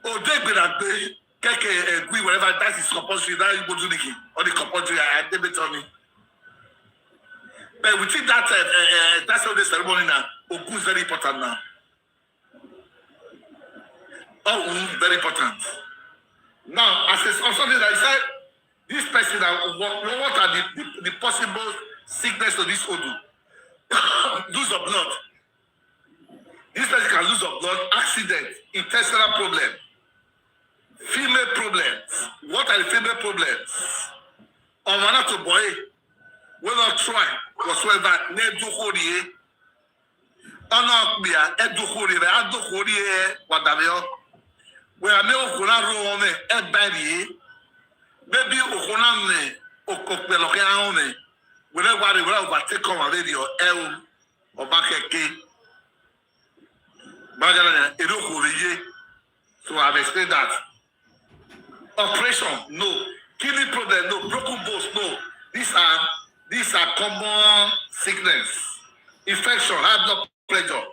Oh, they be that day, Keke, whatever that is compulsory, that you go to the or the compulsory, I debate on it. But within that, that's how the ceremony now, Oku is very important now. Oh, very important. Now, as something that I said, this person, what are the possible sickness of this Odu? Lose of blood. This person can lose of blood, accident, intestinal problem, female problems. What are the female problems? To boy, will not try whatsoever. Ne do horie. Ana bia edu horie, adu horie wadavio. We are no hona ro me e bari. Baby ohona me okopelo ke ame. We no worry, we overtake on radio or bakeke. Bagana edu horie. So I've explained that. Operation, no. Kidney problem, no. Broken bones, no. These are common sickness, infection, high blood pressure.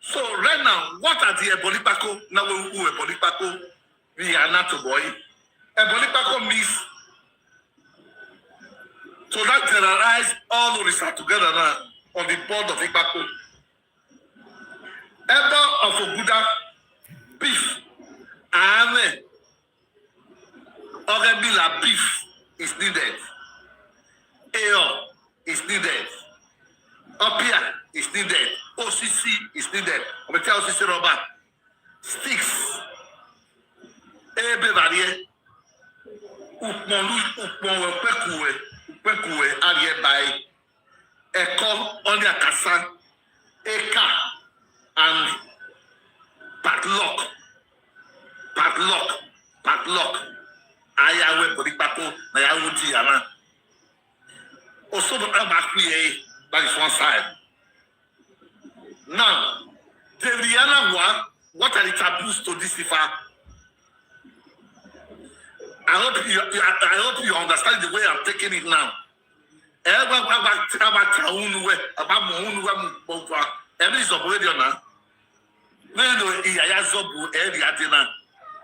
So right now, what are the ebolipako? Now who ebolipako? We are not a boy. Ebolipako means so that generalize all the research together now on the board of Ipako. Ebo of Oguda, beef, and Orebila beef is needed. AO is needed. Opia is needed. OCC is needed. OCC rubber. Sticks. Ebe varie. Upon Pekue, Arie by Eko, Onia Kasa, Eka, and padlock. Ayawe Bodipato, Nayawuji Yana. Also, that is one side. Now, the Rihanna what are the taboos to this ifá? I hope you understand the way I'm taking it now.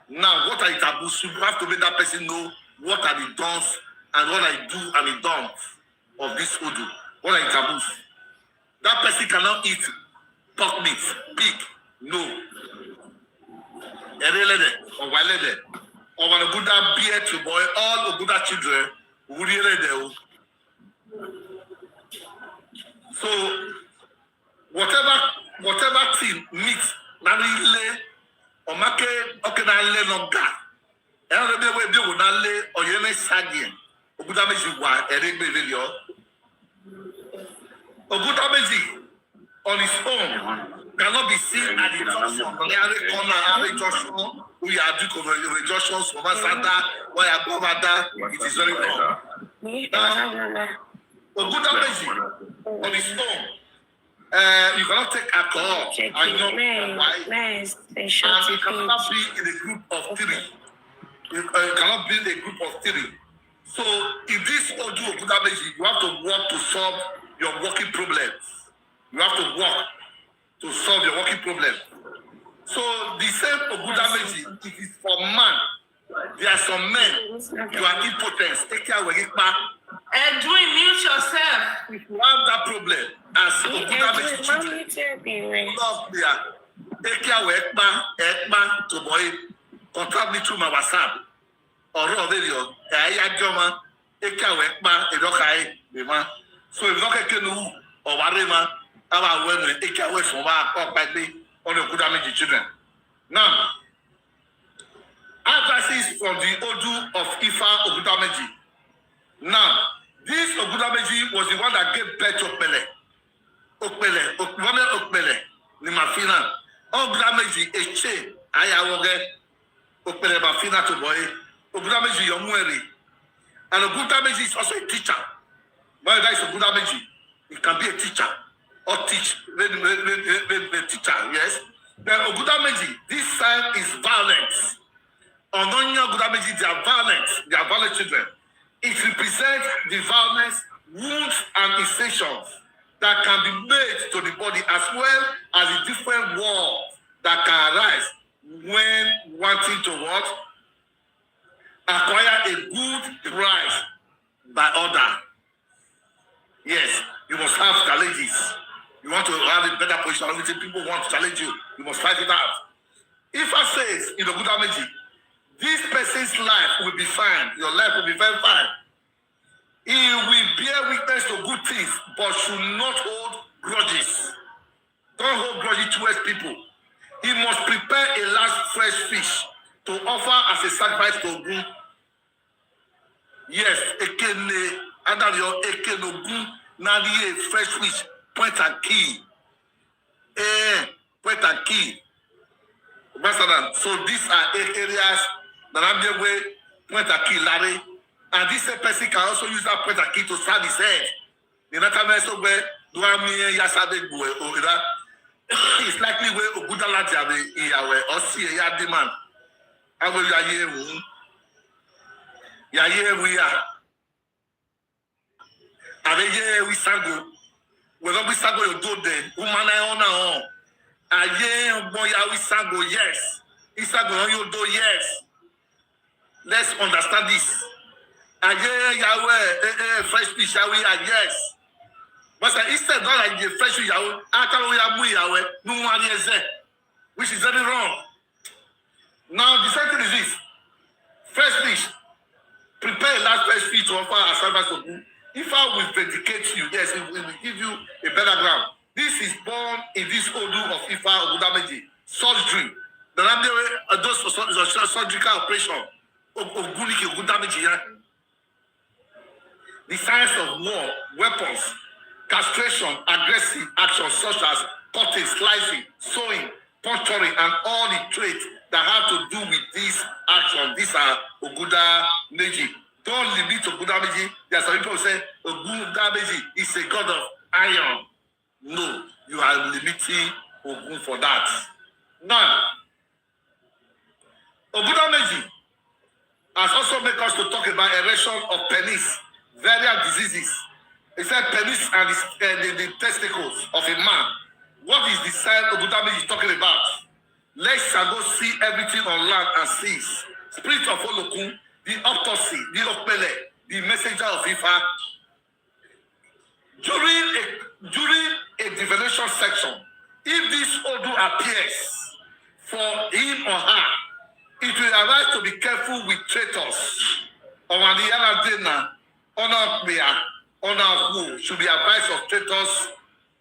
Now, what are the taboos? You have to make that person know what are the dons and what I do and the dons of this Odu. What are the taboos? That person cannot eat pork meat, pig, no. Or when a Buddha beer to boy, all the Buddha children would hear. So, whatever thing meat, Nari or make okay, I no ga. And the way they would not lay or you may sagin. Obuda Meji wa Erebe Lilio. Obuda Meji on his own cannot be seen at the junction. On the corner, junction, we are doing junctions from Masada, why I go over that, it is very wrong. Obuda Meji on his own. You cannot take alcohol. I know why. And you cannot be in a group of 3. You cannot be in a group of 3. So, in this Odu Obuda Meji, you have to work to solve your working problems. You have to work to solve your working problems. So, the same Obuda Meji, it is for man. There are some men, you are impotent. Take care of it. And mute yourself. If you have that problem, as Obuda Meji children, love me. Take care of Ekma to boy. Contact me through my WhatsApp. Or radio. Take care of Ekma. So if you don't get or Warema, our women, take away from our badly on the Ogudameji children. Now, advices from the Odu of Ifa Ogudameji. Now, this Ogudameji was the one that gave birth to Okpele, Nimafina. Ogudameji, Eche, Ayawoge, Okpele Mafina to boy, Ogudameji Yomueri. And Ogudameji is also a teacher. Why that is Ogudameji? It can be a teacher or teach the teacher, yes. Then Ogudameji, this sign is violence. Ononya Ogudameji, they are violent children. It represents the violence, wounds, and incisions that can be made to the body, as well as the different walls that can arise when wanting to what? Acquire a good prize by order. Yes, you must have challenges. You want to have a better position, everything people want to challenge you, you must fight it out. If I say in the Ogudameji, this person's life will be fine, your life will be very fine. He will bear witness to good things, but should not hold grudges. Don't hold grudges towards people. He must prepare a large fresh fish to offer as a sacrifice to Ogun. Yes, Ekene, Adario, Ekene Ogun, Nadi, a fresh fish, point and key. Point and key. So these are areas that I'm the way, point and key, Larry. And this person can also use that point and key to stab his head. The Natameso where do I mean Yasabe or that? It's likely where Ogudala Jabe or see a yard demand. I will Yaye we are. Aye we sango. When we sango you do then, Umana on our own. Aye boy we sango, yes. Isago you do, yes. Let's understand this. Aye Yahweh, fresh fish Yahweh, yes. But instead, not like the fresh Yahweh, Yahweh, no one is there, which is very wrong. Now, the second is this: fresh fish. Prepare a large fresh fish to offer as service to you. If I will vindicate you, yes, it will give you a better ground. This is born in this Odu of Ifa Ogudameji, surgery. The Ramdewe, those surgical operation of Oguniki Ogudameji. The science of war, weapons, castration, aggressive actions such as cutting, slicing, sewing, puncturing, and all the traits that have to do with this action. These are Ogudameji. Don't limit Ogudameji. There are some people who say Ogudameji is a god of iron. No, you are limiting Ogun for that. Now, Ogudameji has also made us to talk about erection of penis. Various diseases. He said penis and the testicles of a man. What is the sign Ogudameji is talking about? Let's go see everything on land and seas. Spirit of Olokun, the autopsy, the Okpele, the messenger of Ifa. During a divination section, if this Odu appears for him or her, it will arise to be careful with traitors. Or on the other day now, honor who should be advised of traitors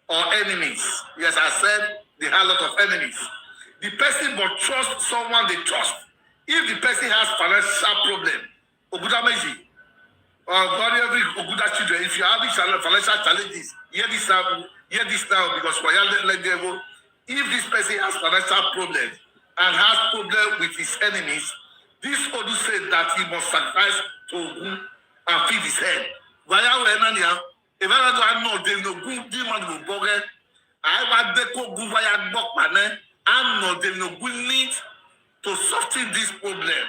or enemies. Yes, I said they have a lot of enemies. The person must trust someone they trust. If the person has financial problem, Ogudameji, or every Oguda children, if you're having financial challenges, hear this now because for your level, if this person has financial problem and has problem with his enemies, this Odu said that he must sacrifice to Ogun and feed his head. Vaya wenania, if I know they no good demon will bogger, I want the go via bokmane, and no they no good need to soften this problem.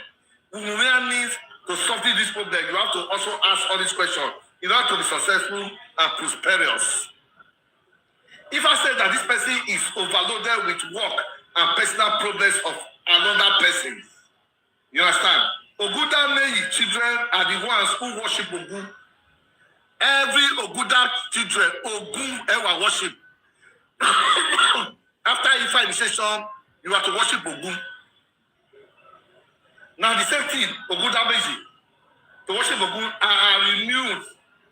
We need to soften this problem. You have to also ask all these questions in order to be successful and prosperous. If I say that this person is overloaded with work and personal problems of another person, you understand? Ogudameji children are the ones who worship Ogun. Every Oguda children, Ogun ever worship. After Ifa initiation, you have to worship Ogun. Now the same thing, Ogudameji, to worship Ogun are renewed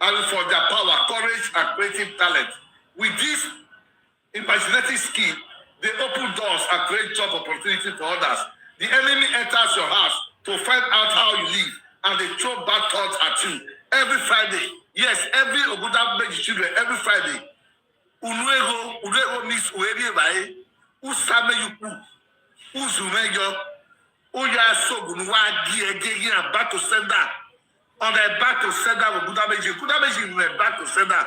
and for their power, courage, and creative talent. With this imaginative skill, they open doors and create job opportunity for others. The enemy enters your house to find out how you live, and they throw bad thoughts at you. Every Friday, yes, every Oguda Beji children, every Friday, Unuego means Ueri Bae, Usame Yuku, Uzumeyo, Uya Sogun, Wagi, and back to sender. On the back to sender of Oguda Beji is back to sender.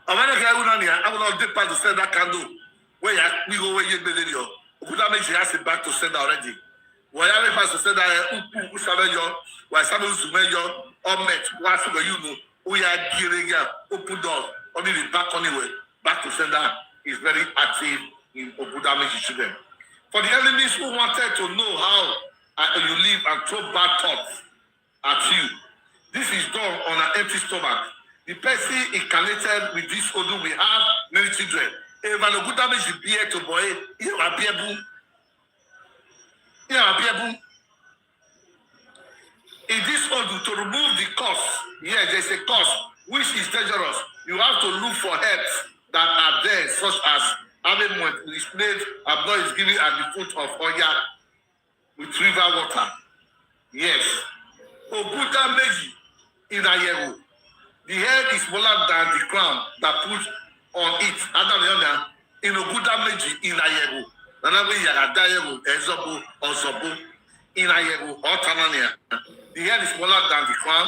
I will not depart to send that candle where we go where you believe you. Oguda Beji has it back to sender already. Whatever has to send that Usameyo, why some Uzumeyo, or met, what's the you know, we are gearing up, open door, only the back anyway. Back to sender is very active in Oguda Beji children. For the enemies who wanted to know how you live and throw bad thoughts at you, this is done on an empty stomach. The person incarnated with this Odu will have many children. Even Oguda Beji be here to boy, here are beabu. Here are beabu. In this Odu, to remove the cause, yes, there's a cause which is dangerous. You have to look for herbs that are there, such as having displayed a blood is given at the foot of Oya with river water. Yes. Oguda Beji in Ayegho. The head is smaller than the crown that put on it. In Oguda Beji in Ayegho. Nanabe Yagada Ayegho, Ezobo, Ozobo, in Ayegho, or Tanania. The head is smaller than the crown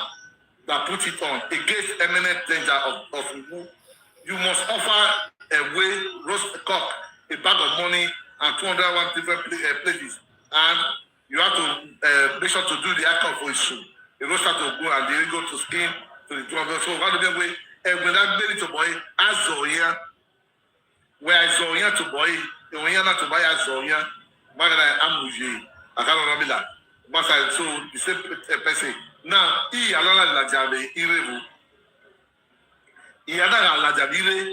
that put it on. Against imminent danger of who. You must offer a way, roast a cock, a bag of money, and 201 different places. And you have to make sure to do the act of issue. The roaster to go and they go to skin. So how do they wait? When that baby to boy, Azoya, where Azoya to boy, the one not to buy Azoya, Magana Amuji, I can't remember that. But so the same person. Now, he allows la Jave, Irevu. He allows la Javire.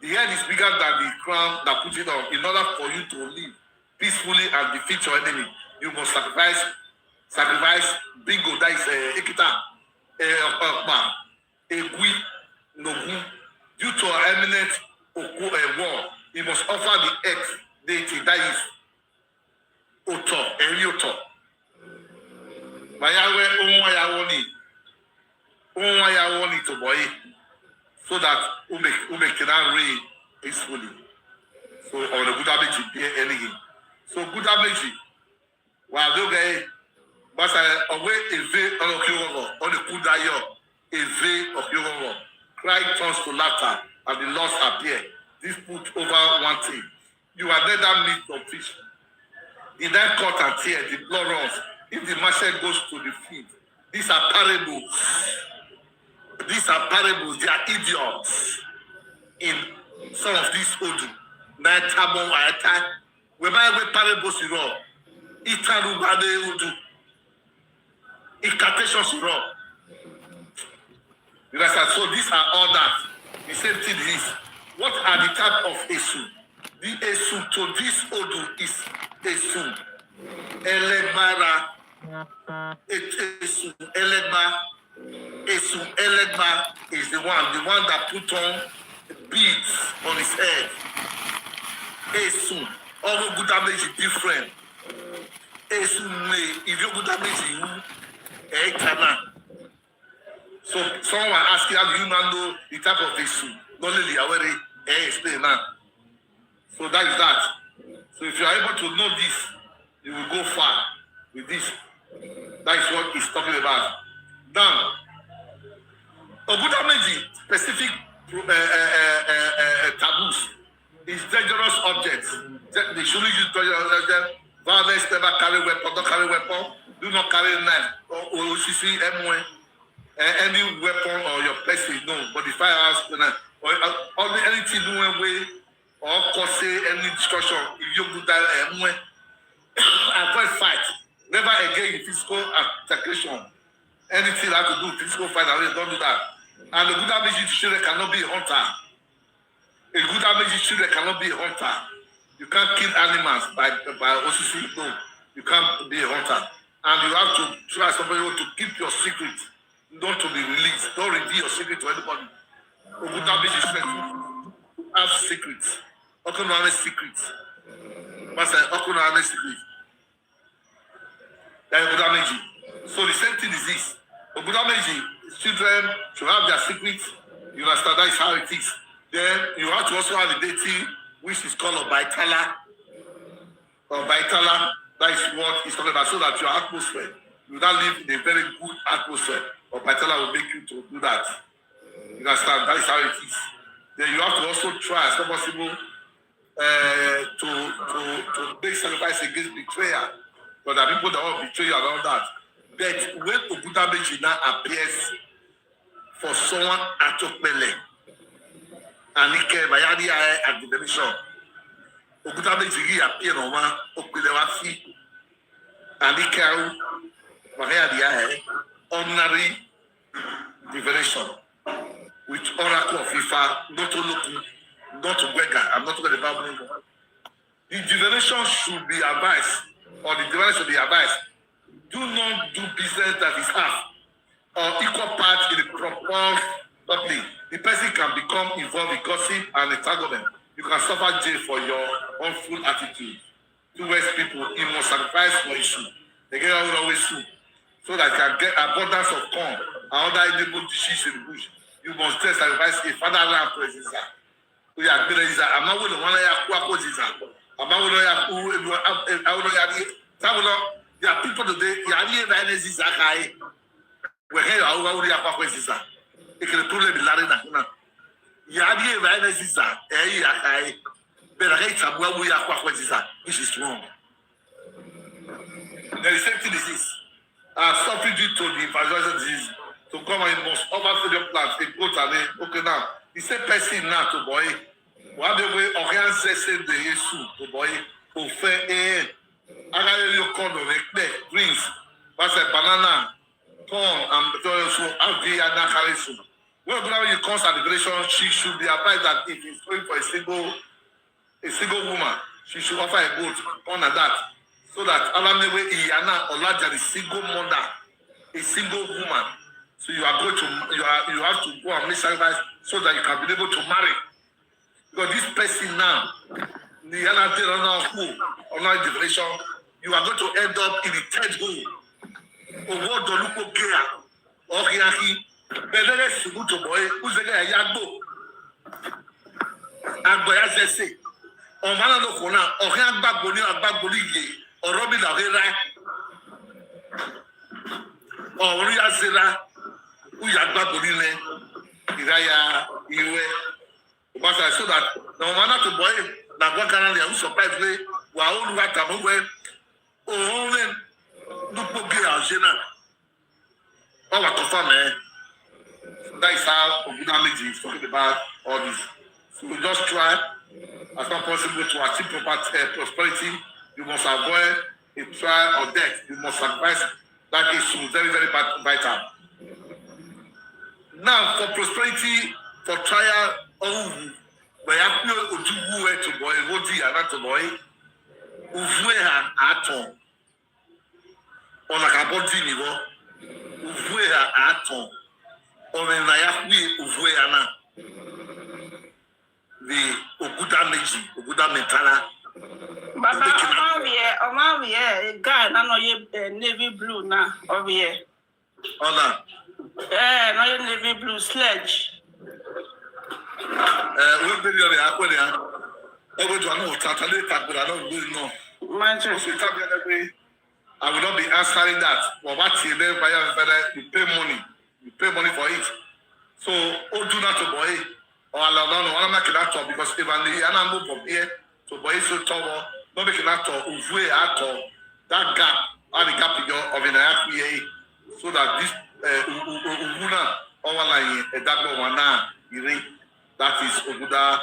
The head is bigger than the crown that put it on. In order for you to live peacefully and defeat your enemy, you must sacrifice bingo, that is Ekita. Egui, Nogu, due to our eminent war, he must offer the earth deity, that is Oto, Elioto. Mayawe, Onwayawoni to boy, so that Ume cannot reign peacefully. So, on the Oguda Beji, be anything. So, Oguda Beji, while they but away a veil on the Kudayo, a veil of Yogo. Cry turns to laughter, and the lost appear. This put over one thing. You are neither meat nor fish. The night cut and tear, the blood runs. If the marshal goes to the field, these are parables. These are parables. They are idioms in some of these Odu. Night tabon ayata. Whereby parables you know, Itaru bade Odu. Incantation suro. So these are all that. The same thing is. What are the type of Esu? The Esu to this Odu is Esu. Elegbara. Esu Elegba. Esu Elegba is the one that put on beads on his head. Esu. All Oguda Beji is different. Esu me. If you Oguda Beji so someone asking how do you know the type of issue? Not really already explain now. So that is that. So if you are able to know this, you will go far with this. That is what he's talking about. Now, Oguda Beji specific taboos is dangerous objects. They shouldn't use dangerous objects. Violence, never carry weapon, don't carry weapon. Do not carry a knife or OCC, M1, any weapon or your person, no. But the firehouse, or anything doing way or cause any destruction, if you do that, M1, avoid fight. Never again physical altercation. Anything that to do physical fight, don't do that. And the Oguda Beji children cannot be a hunter. A Oguda Beji children cannot be a hunter. You can't kill animals by OCC, no. You can't be a hunter. And you have to try somebody to keep your secret, not to be released. Don't reveal your secret to anybody. Ogudameji is have secrets. Okuname secrets. Master Okuname secrets. Ogudameji. So the same thing is this. Ogudameji, children should have their secrets. You understand? That is how it is. Then you have to also have the deity, which is called Obaitala. Obaitala, that is what it's talking about, so that your atmosphere, you now live in a very good atmosphere. Obaitala will make you to do that. You understand? That is how it is. Then you have to also try as much as possible to make sacrifice against betrayal. But there are people that want to betray you and all that. But when Ogudameji now appears for someone at Okpele, and he came by at the dimension, Ogudameji appear on one Okpele Wafi, and he came by ordinary divination with oracle of Ifa, not to look, not to beggar. I'm not talking about money. The divination should be advised, or the divination should be advised. Do not do business that is half or equal part in the proposed public. The person can become involved in gossip and entanglement. You can suffer jail for your unful attitude towards people. You must sacrifice for issue. The girl will always sue, so that you can get abundance of corn and other edible dishes in the bush. You must just sacrifice a fatherland presence. We are good. I'm not going to want to have I'm not going to have there are people today, Yari and Zizakai, where here are already a Paquesiza. It can pull the Larina. Yari and Ziza, I but I hate some where we are Paquesiza, which is wrong. The same thing is this. Something due to the evangelization disease to come in most overfilled plants, a goat and okay now. The same person now to boy. One the way organization the issue to boy who fair you corn of greens, but a banana, corn, and so Aldi and Nakarisu. When you cause a liberation, she should be advised that if it's going for a single woman, she should offer a goat on that. So that Alamewe Iyana or larger is single mother, a single woman. So you are going to you have to go and make sacrifice so that you can be able to marry. Because this person now, the Yana or not liberation, you are going to end up in the third hole. Or what do you care? Or Yaki, Belere Suguto boy, who's the guy Yagbo? And Boya say, or Manano Kona, or Yagba Boni, or Bagboli, or Robin Avera, or Ria Zera, who Yagba Boline, Iraya, Iwe. But I saw that no matter to boy, that one can only surprise me, while all what I'm aware. Oh, look at Jena. Oh, what confirm, that is how Ogudameji is talking about all this. So we just try as much as possible to achieve prosperity. You must avoid a trial or death. You must sacrifice that issue. Very, very vital. Now, for prosperity, for trial, where you have to boy, what you are not to boy. Uvueha aton ona kabodi niwo uvueha aton ona na yakwi uvueha na the Ogudametala Baba Omawie guy na no ye navy blue na Owie ona no ye navy blue sledge we be your akwere ha ego do no tatale tagbara no go no I will not be answering that. But what you pay money. You pay money for it. So, do not to boy. Or I'm not that talk because if I'm move from here to boy so tall, no make that talk. Uvue at all. That gap, the gap in your of in a so that this Uvuna or like a double one that is Oguda.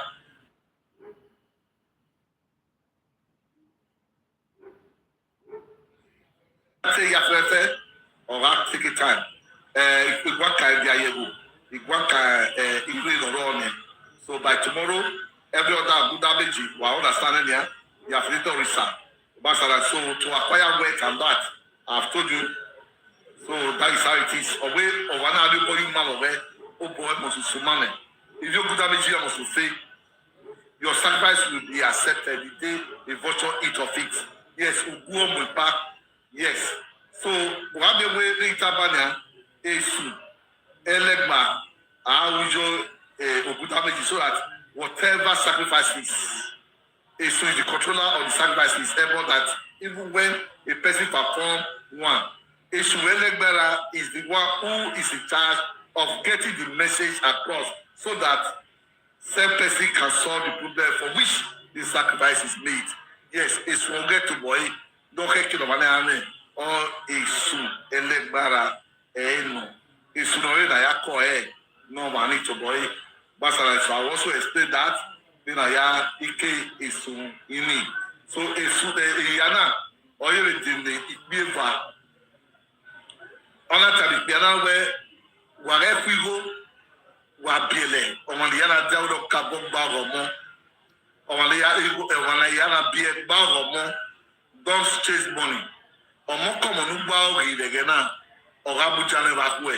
Say Yafrefe or take a time. If we work at the Ayegho, we work at English or so by tomorrow, every other Ogudameji will understand here. You have little research. But so to acquire weight and that, I've told you. So that is how it is. Away or one other boy man away, oh boy, must sumane. if you Oguta Meji must say, your sacrifice will be accepted the day the vulture eat of it. Yes, Uguo Mupa. Yes. So, Wabewe Ritabanya, Esu, Elegma, Awujo, Oguta Meji, so that whatever sacrifices, Esu is the controller of the sacrifices, able that even when a person performs one, Esu Elegbera is the one who is in charge of getting the message across so that same person can solve the problem for which the sacrifice is made. Yes, it's from get to boy, don't get to the banana or Esu Elegbara, no. Esu no Yako, no money to boy. But I also explain that, then I Ike Esu ini. So Esu Yana, or you did the Biva. On that time, Piana where wherever we go. Wabele, Omaliana Daudo Cabo Baromo, Omaliana Bie Baromo, don't chase money. Omokomo Nuba Gana, or Abu Janevakwe,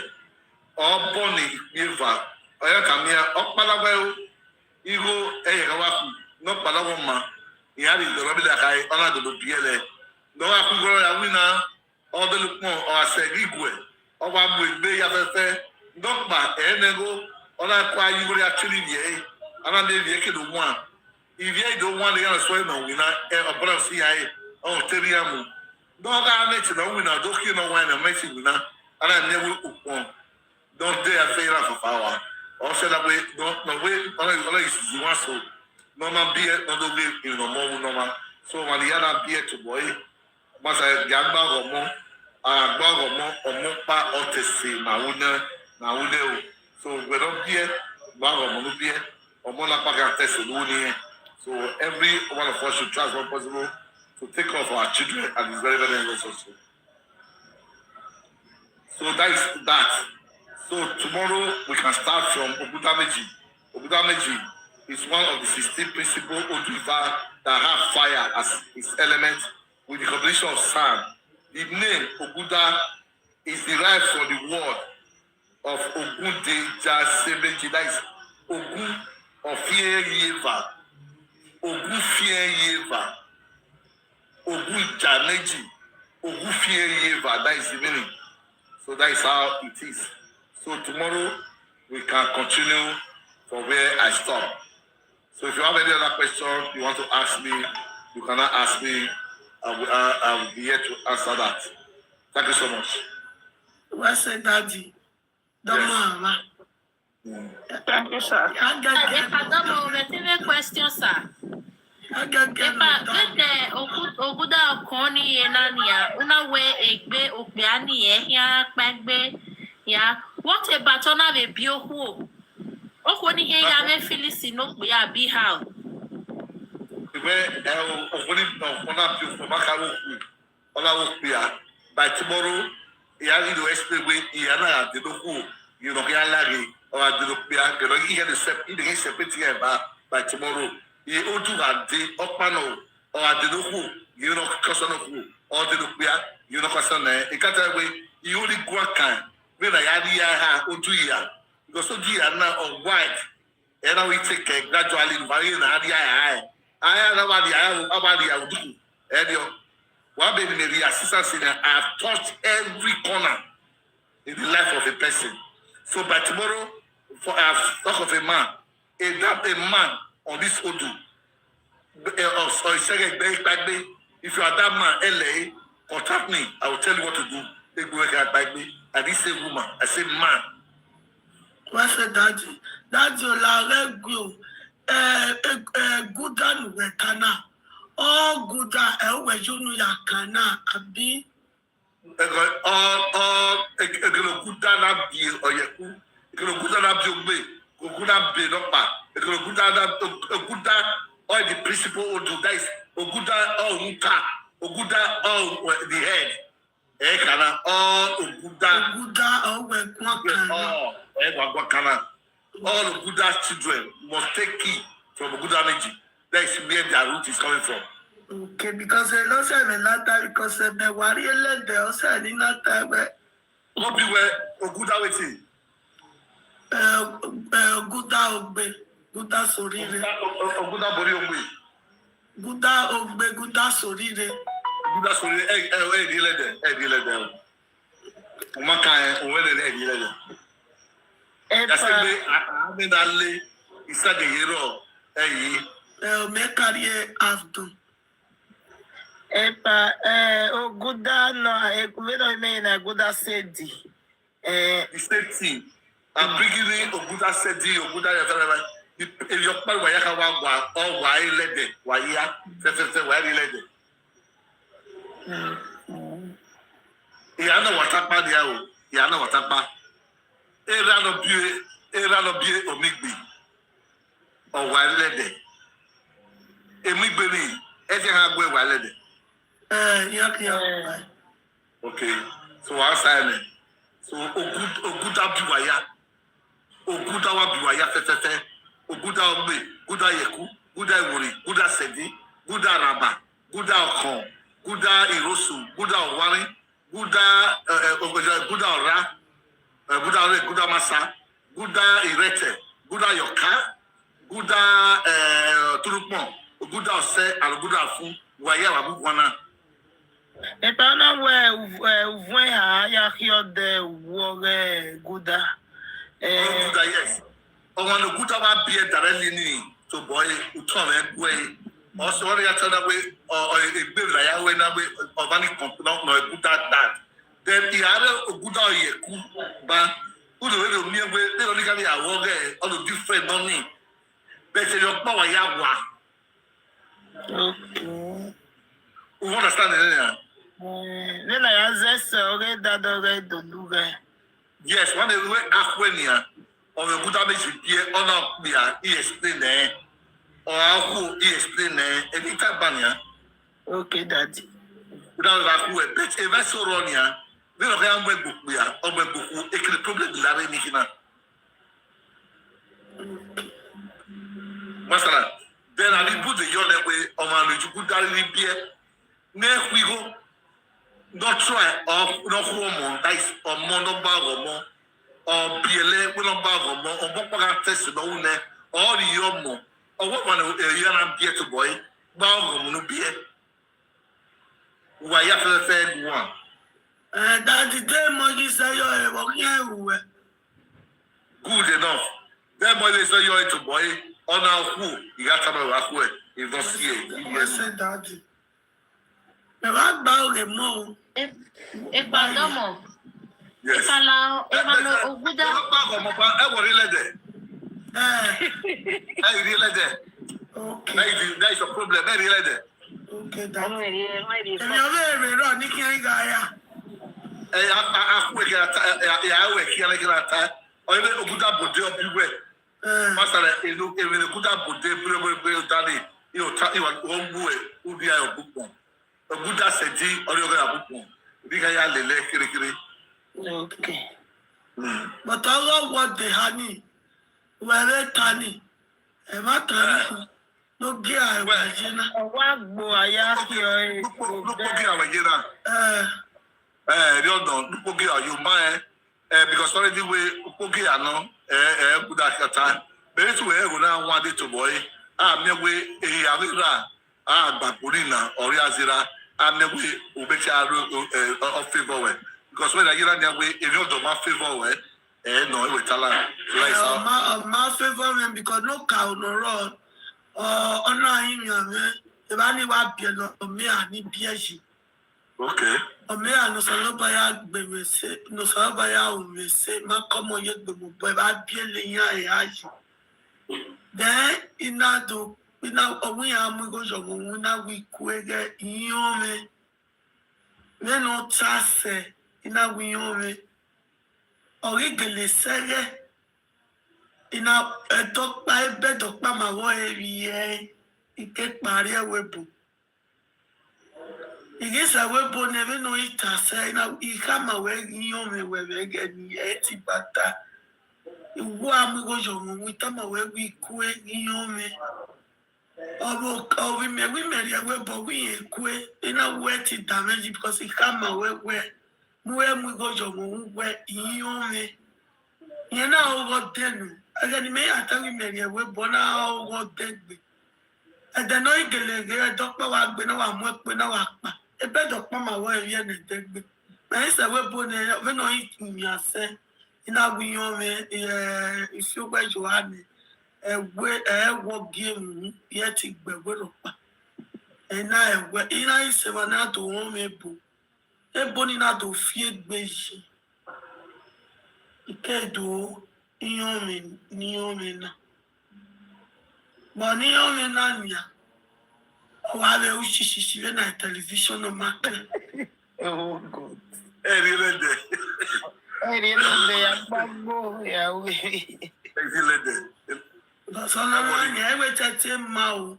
or Bonnie Yeva, Oyakamia, or Palawell, Igo, Ewaku, no Palawoma, Yari, the Rabilakai, Ona de Biele, no Akugo, Awina, or the Lukmo, or Segigwe, or Abu Bay Yafe, Dogba, Enego. On a qua you will actually be and I did the one. If you don't want the other swim, we not a brother CIA or Teriamu. Don't I make it on winner, don't you know when I'm making winner, and I never won. Don't dare fail of power. Or said away, don't know way, only is one so. Normal beer, not the way in no more normal. So when the other beer to boy, must I get back or more, or more part of the same, now. So we don't hear so every one of us should try as much possible to take care of our children, and it's very, very necessary. So that is that. So tomorrow we can start from Oguta Meji. Oguta Meji is one of the 16 principal Oduiva that have fire as its element with the combination of sand. The name Oguta is derived from the word of Ogun Deja Semeji, that is Ogun of Yeva, Ogun Yeva, Ogun Janeji, Ogun Yeva, that is the meaning. So that is how it is. So tomorrow we can continue from where I stop. So if you have any other question you want to ask me, you cannot ask me. I will be here to answer that. Thank you so much. What's it, Daddy? Mama. Thank you, sir. If I don't know, the question, sir. If I Oguda Okoni Enania, una way egbe Obiani, ya, Bagbe, ya. What about on a bio? Okoni here, me Phyllis, no, we are be how. By tomorrow, he has to explain with Iana, the local, you know, Yalagi, or the Lupia, he had to separate by tomorrow. He ought to have the Opano, or the local, you know, Cosono, or the Lupia, you know, Cosone. He got away, you only go a can, when I had Yaha, or 2 years, because so Diana or white, and now we take gradually, Varian, I have nobody I will do, and you. One baby, the assistance in I have touched every corner in the life of a person. So by tomorrow, for I have talk of a man, a man on this Odu, if you are that man, LA, contact me. I will tell you what to do. They go at me. I didn't say woman. I say man. What's it, Daddy? Daddy, la go. Good done with Kana. All good that you know Yakana abi. All good that be or Yaku, good that be good that all the principle do that is Oguda all Muka, Oguda all the head. Ekana all Oguda all Oguda children must take key from Oguda Meji. That is where their root is coming from. Okay, because they don't say that because they worry a little, they also in that time. What be where Oguda waiting? Guda Ogbe, Guda Sorire. Guda Bori Ogbe. Guda Ogbe, Guda Sorire. Guda Sorire, Edilede. Umaka, Edilede. Amedale, Isagero, Mekarie Avdu. Epa, Guda no, we don't mean a Guda Sedi. The same thing. I'm bringing in Oguda Sedi, Oguda Yavarava. If your part where you have all why let it, why let it. Yana Watapa Diao, Yana Watapa. Erano Bie Omigbi. Or why let it. Emigbi, anything I go why let it. Okay, so I'm silent. So Oguda Biwaya. Oguda wa Biwaya Fefefe. Oguda Ogbe, Guda Yeku, Guda Iwori, Guda Sedi, Guda Raba, Guda Okon, Guda Irosu, Guda Owari, Guda Ora, Guda Masa, Guda Irete, Guda Yoka, Guda Turupon, Guda Ose, and Guda Fu, Waya Wabuwana. Et pendant où ya hear the war Guda. Guda, yes. Or when the Guda wa be directly to boy, who turn a way. Also, when you turn away or a bit like when I way of any complaint, no Guda that. Then the other Guda Yeku, but who the way me away, they only got a war all the different money. Better your power yawa. Okay. You understand it? Then I asked that already to do that. Yes, one of the way Aquenia or the Buddha makes it here on up he explain there or who he explain there any type banya. Okay, Daddy. Without that, who a bit a vessel on ya, we don't have web book we are or web book who a problem with Larry Nikina. Masala, then I will put the young way on my Jukuda beer. Next we go. Not try or no hormone, that is or monobag or more, or BLA, monobag or more, or what test no one, or the yomo, or what one a young beer to boy, bag or no beer. Why you have to say one? That the day Mogi say you're walking everywhere. Good enough. Then boy they say you're to boy, or now who you got to know where if not see it. Yes, said Daddy. The rock bag a more. Epadomo. Yes. Epala Oguda. Okay. That is a problem. Okay, Daddy. And you're very wrong, Nicky Gaya. I work here like that. Or even Oguda Bode of Biwe. Master, you look even a good Bode, Daddy. You know, one boy who be a book. A good Sedi or you're going to book. Bigaya Lele Kiri. Okay. But I love what the honey. Where Tani. And what Tani. No gear, Virginia. What boy I hear? Look, you don't look, you mind. Because already we Pogia no, good at time. Very to where we now want it to boy. I'm way a Avira, Bapurina, or Yazira. I'm the way Ubecha of favor. Because when I get on their way, if you don't my favor, no, we tell her. My favor, because no cow, no road, or honor him, if I knew what me, I need PSC. Okay. Me, I know Salabaya, baby, say, no Salabaya will say, my common yet, but I feel then, in that, we are going to go we quick, you me. Men no trust, in a we originally said, in a dog by bed of Mama, where we get Maria Webo. It is a weapon, never know it has said, now he come away, you me, where we get me, but you am go to we come away, we quit, you me. Oh, we may but we quit in a wetty damage because he come away where we go to where you me. You know what then? Again, me, I tell you, Mary, we're born out what then. And then I get a doctor, I've been our work when our a bed of Mama, where you're the dead. I said, we're born when I eat me, I say, in our we if you were Joanne, a walk game, yet it be well. And I were in I say, when I do home a book, a bonny not to fear beige. Ikedo niomena niomena nia wale ushishishile na television no maka Oh God. Erilede. Erilede ya gbagbo ya we. Erilede. Basona mani ewe tete mao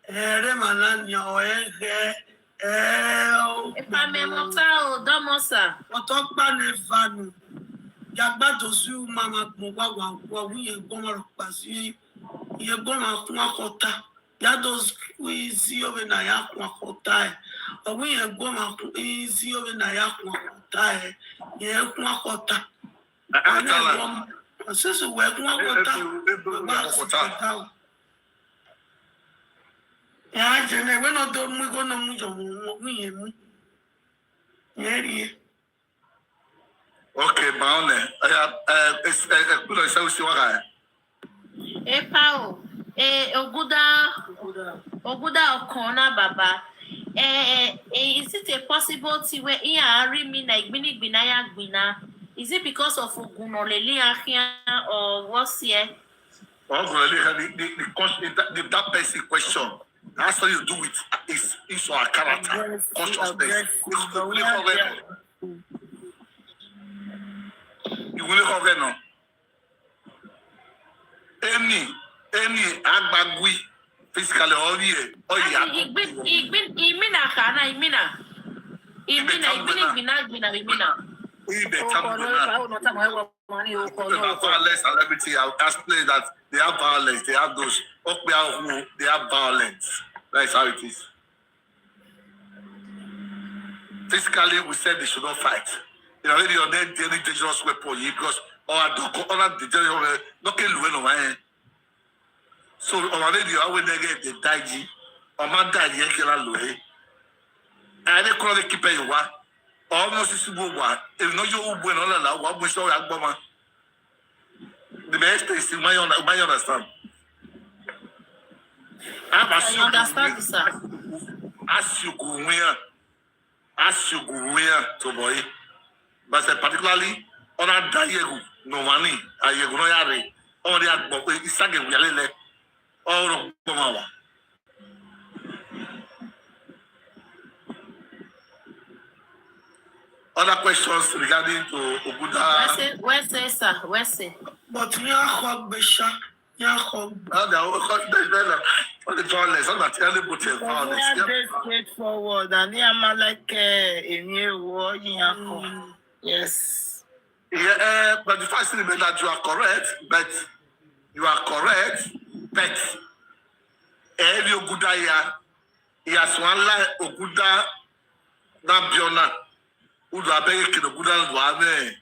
ere manania o ege Epame mota o domosa. otokpa ne vanu yagba to su mama mogwa wa wiye goma pasi ye goma kuma kota ya dos izi obe na ya kuma kota o wiye goma izi obe na ya kuma kota ye kuma kota Atala. Sisi we kuma kota ya jene we no do mu go no mu jo mu wiye mu yeri. Okay, Maone. Kudo isa usi waka. Epa o. Oguda okona baba. Is it a possibility where Ari me na igbina ya gbina? Is it because of Ogunolele ahia or what's here? That basic question has to do with his or her character, consciousness. You will have no. Any agbagui physically all year. Oh yeah. Imina. Violence and everything. I'll explain that they have violence. They have those. They have violence. That's how it is. Physically, we said they should not fight. They already on their dangerous weapon because all the not kill no. So already I will negate the daiji. Or man died yekela loe. And they call the keeper you wa. Almost is what if no you when all allow what we saw Agboma. The best is my understand. I understand, sir. As you go where to boy. But particularly on a Ayegho, no money, Ayegho no yare. On the Agbo, Isage Yalele, or Bomawa. Other questions regarding to Oguda? Where's sir? Where's it? But we are hot besha. On the violence, on the terrible violence. Very straightforward, and I'm like a new war. Yes. Yeah, but the first thing is that you are correct, but every Oguda ya, he has one line Oguda na Biona, who do a beg in Oguda and Wane.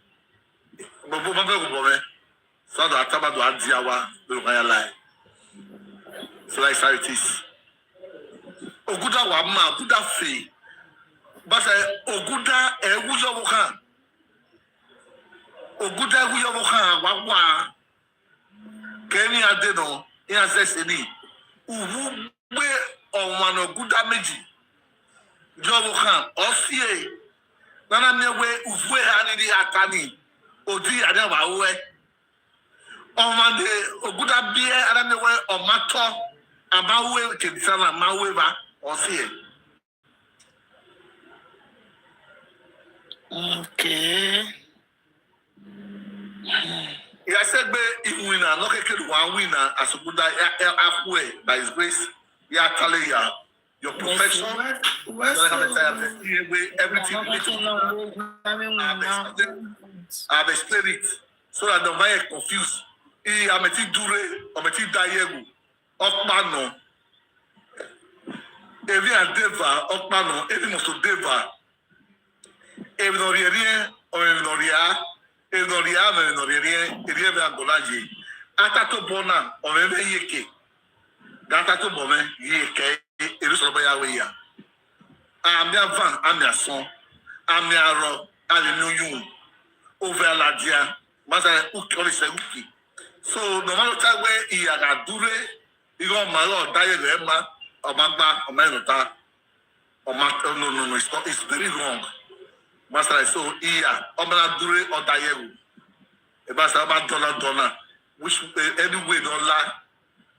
Bobo, so that Taba do Adiawa, will my lie. So that's how it is. Oguda Wama, Oguda Fee, but Oguda Eguja Oguda Guyamoka, Wawa, Kenny Adeno, Yazesini, Uwe or one Oguda Meji, Jobokan, Osie, Nana Mewe, Uwe Hanidi Atani, Odi Adawa, Omande, Oguda Beer, Adamewe, or Mato, Amawe, Kinsana, Maweva, Osie. Okay. I said, if winner, not one winner, as Oguda halfway by his grace, ya tell your profession, everything. I've explained it so that the man is confused. I'm a Dure, I'm a Ayegho, Okmano, every Deva, Okmano, every Mosto Deva, every Noria, or every Noria, enoriame enoriere eriebe agolaji atato bona omebe yeke datato bome yeke erusoba yawe ya amia van amia son amia ro hallelujah over ladia masa ukori se uki so no matter time where he had dure you malo daye rema omagba omenota no it's very wrong. Master, so here, Omana Dure or Ayegho. A master about dollar, which anyway don't lie.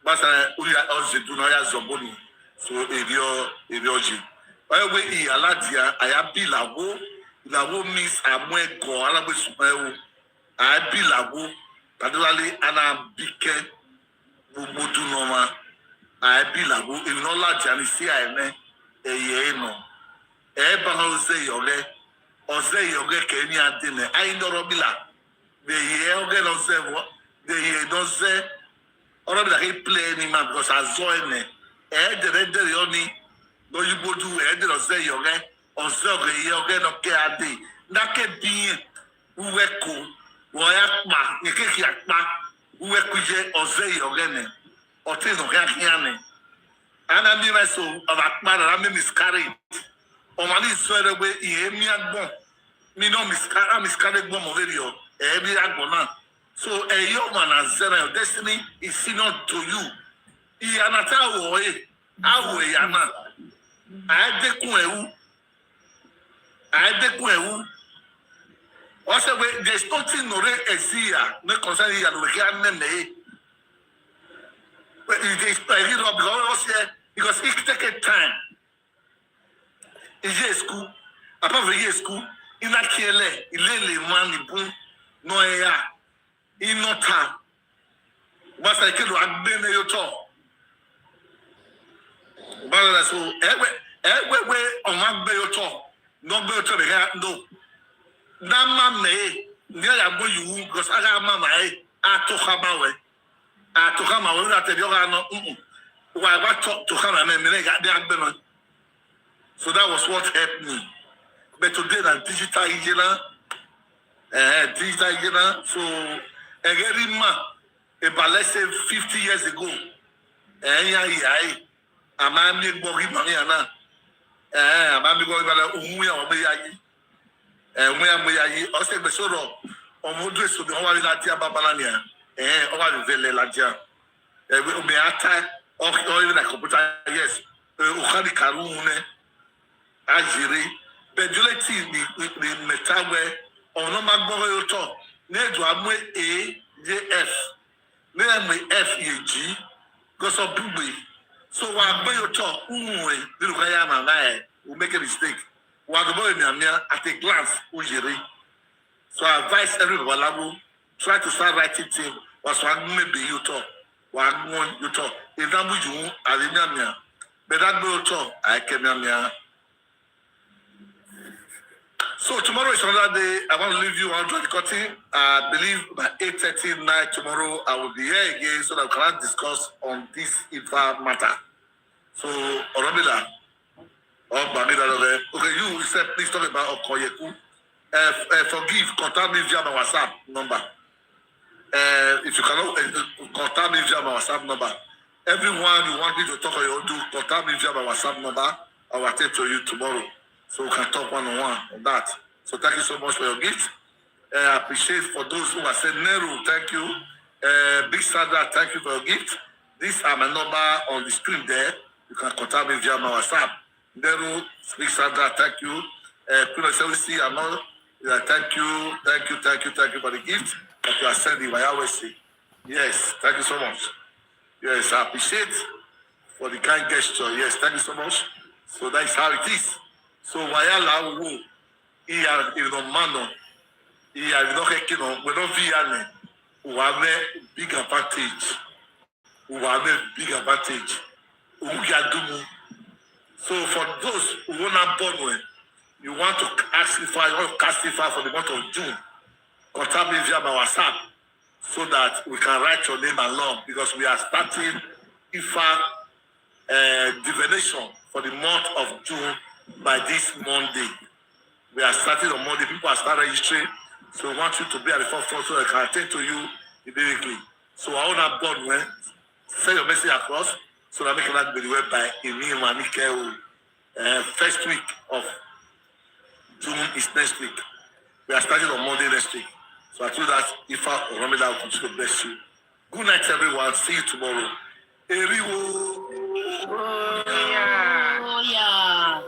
Master, we are also do not have Zoboni. So, Idioji. By the way, Aladia, I have Bilago. Lago means I'm going to go. I have Bilago. Particularly, Anna Bike, Bubutu Noma. I have Bilago. If not large, and see, I know. No. Everyone say, okay. Ose yoge Kenya dine ai ndorobila the yoge no se wo the no se orobila he play ni ma because azoene de yoni no yubodu de no se yoge ose yoge no ke ade na ke bi uweko wo ya pa ekeki akpa uweku je ose yoge ne ote no ka kiane ana mi meso abakpa na me miscarry omani swere we ihemi agbon mi no miscarry gbon mo video ebi agbon na so eyo man azera your destiny is senior to you I anata wo awo ya na adekun ewu o say we there's nothing no re exia no concern ya no we can name but it is because it take a time. Ije school, apart from school, in that kele, ilele man ibun no ya, inota. Basta ikelo agbene yoto. Bala so ewe on agbe yoto, no gbe yoto be no. Na ma me, ndia ya gbo yu because aga mama atoka ma we na te bioga no wa to kama me ga de agbe no. So that was what helped me. But today, the digital engineer, so again, about let's say 50 years ago, I'm a big boy, I'm a big boy, and we are also the sort of models to the Hawaiian Latia Babalania, and over the Vele Latia. We may attack or even a computer, yes, Uhari Karune. Ajiri, pejuleti ni metawe ono magboro yoto nedu amwe AJF ne amwe FEG goso bugbe so wa gbe yoto unwe diru kaya mama we make a mistake wa go boy miamia at a glance ujiri so I advise everybody labo try to start writing thing was wa maybe yoto wa ngon yoto idamu ju alimiamia but that go yoto I kemiamia. So tomorrow is another day. I want to leave you on the cutting. I believe by 8:30 night tomorrow I will be here again so that we can discuss on this Ifa matter. So Oromila, okay, you said please talk about Okoyeku. Forgive, contact me via my WhatsApp number. If you cannot contact me via my WhatsApp number. Everyone you want me to talk or you do, contact me via my WhatsApp number. I will attend to you tomorrow. So we can talk one-on-one on that. So thank you so much for your gift. I appreciate for those who have said Neru, thank you. Big Sandra, thank you for your gift. These are my number on the screen there. You can contact me via my WhatsApp. Neru, Big Sandra, thank you. Thank you for the gift that you are sending. I always say, yes, thank you so much. Yes, I appreciate for the kind gesture. Yes, thank you so much. So that's how it is. So wayala wo iya mano iya no kekino we no viane we have big advantage ugadumu. So for those who wanna born when you want to castify for the month of June, contact me via my WhatsApp so that we can write your name along because we are starting Ifa divination for the month of June. By this Monday, we are starting on Monday. People are starting registering So we want you to be at the forefront so I can attend to you immediately. So I want to board when send your message across so that we can be the web by first week of June is next week. We are starting on Monday next week. So I told that if I Romila will continue to bless you. Good night, everyone. See you tomorrow. Ayegho. Oh, yeah. Oh, yeah.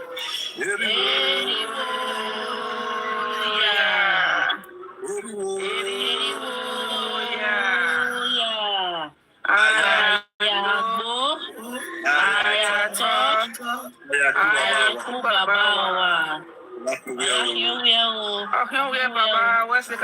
Baba, what's the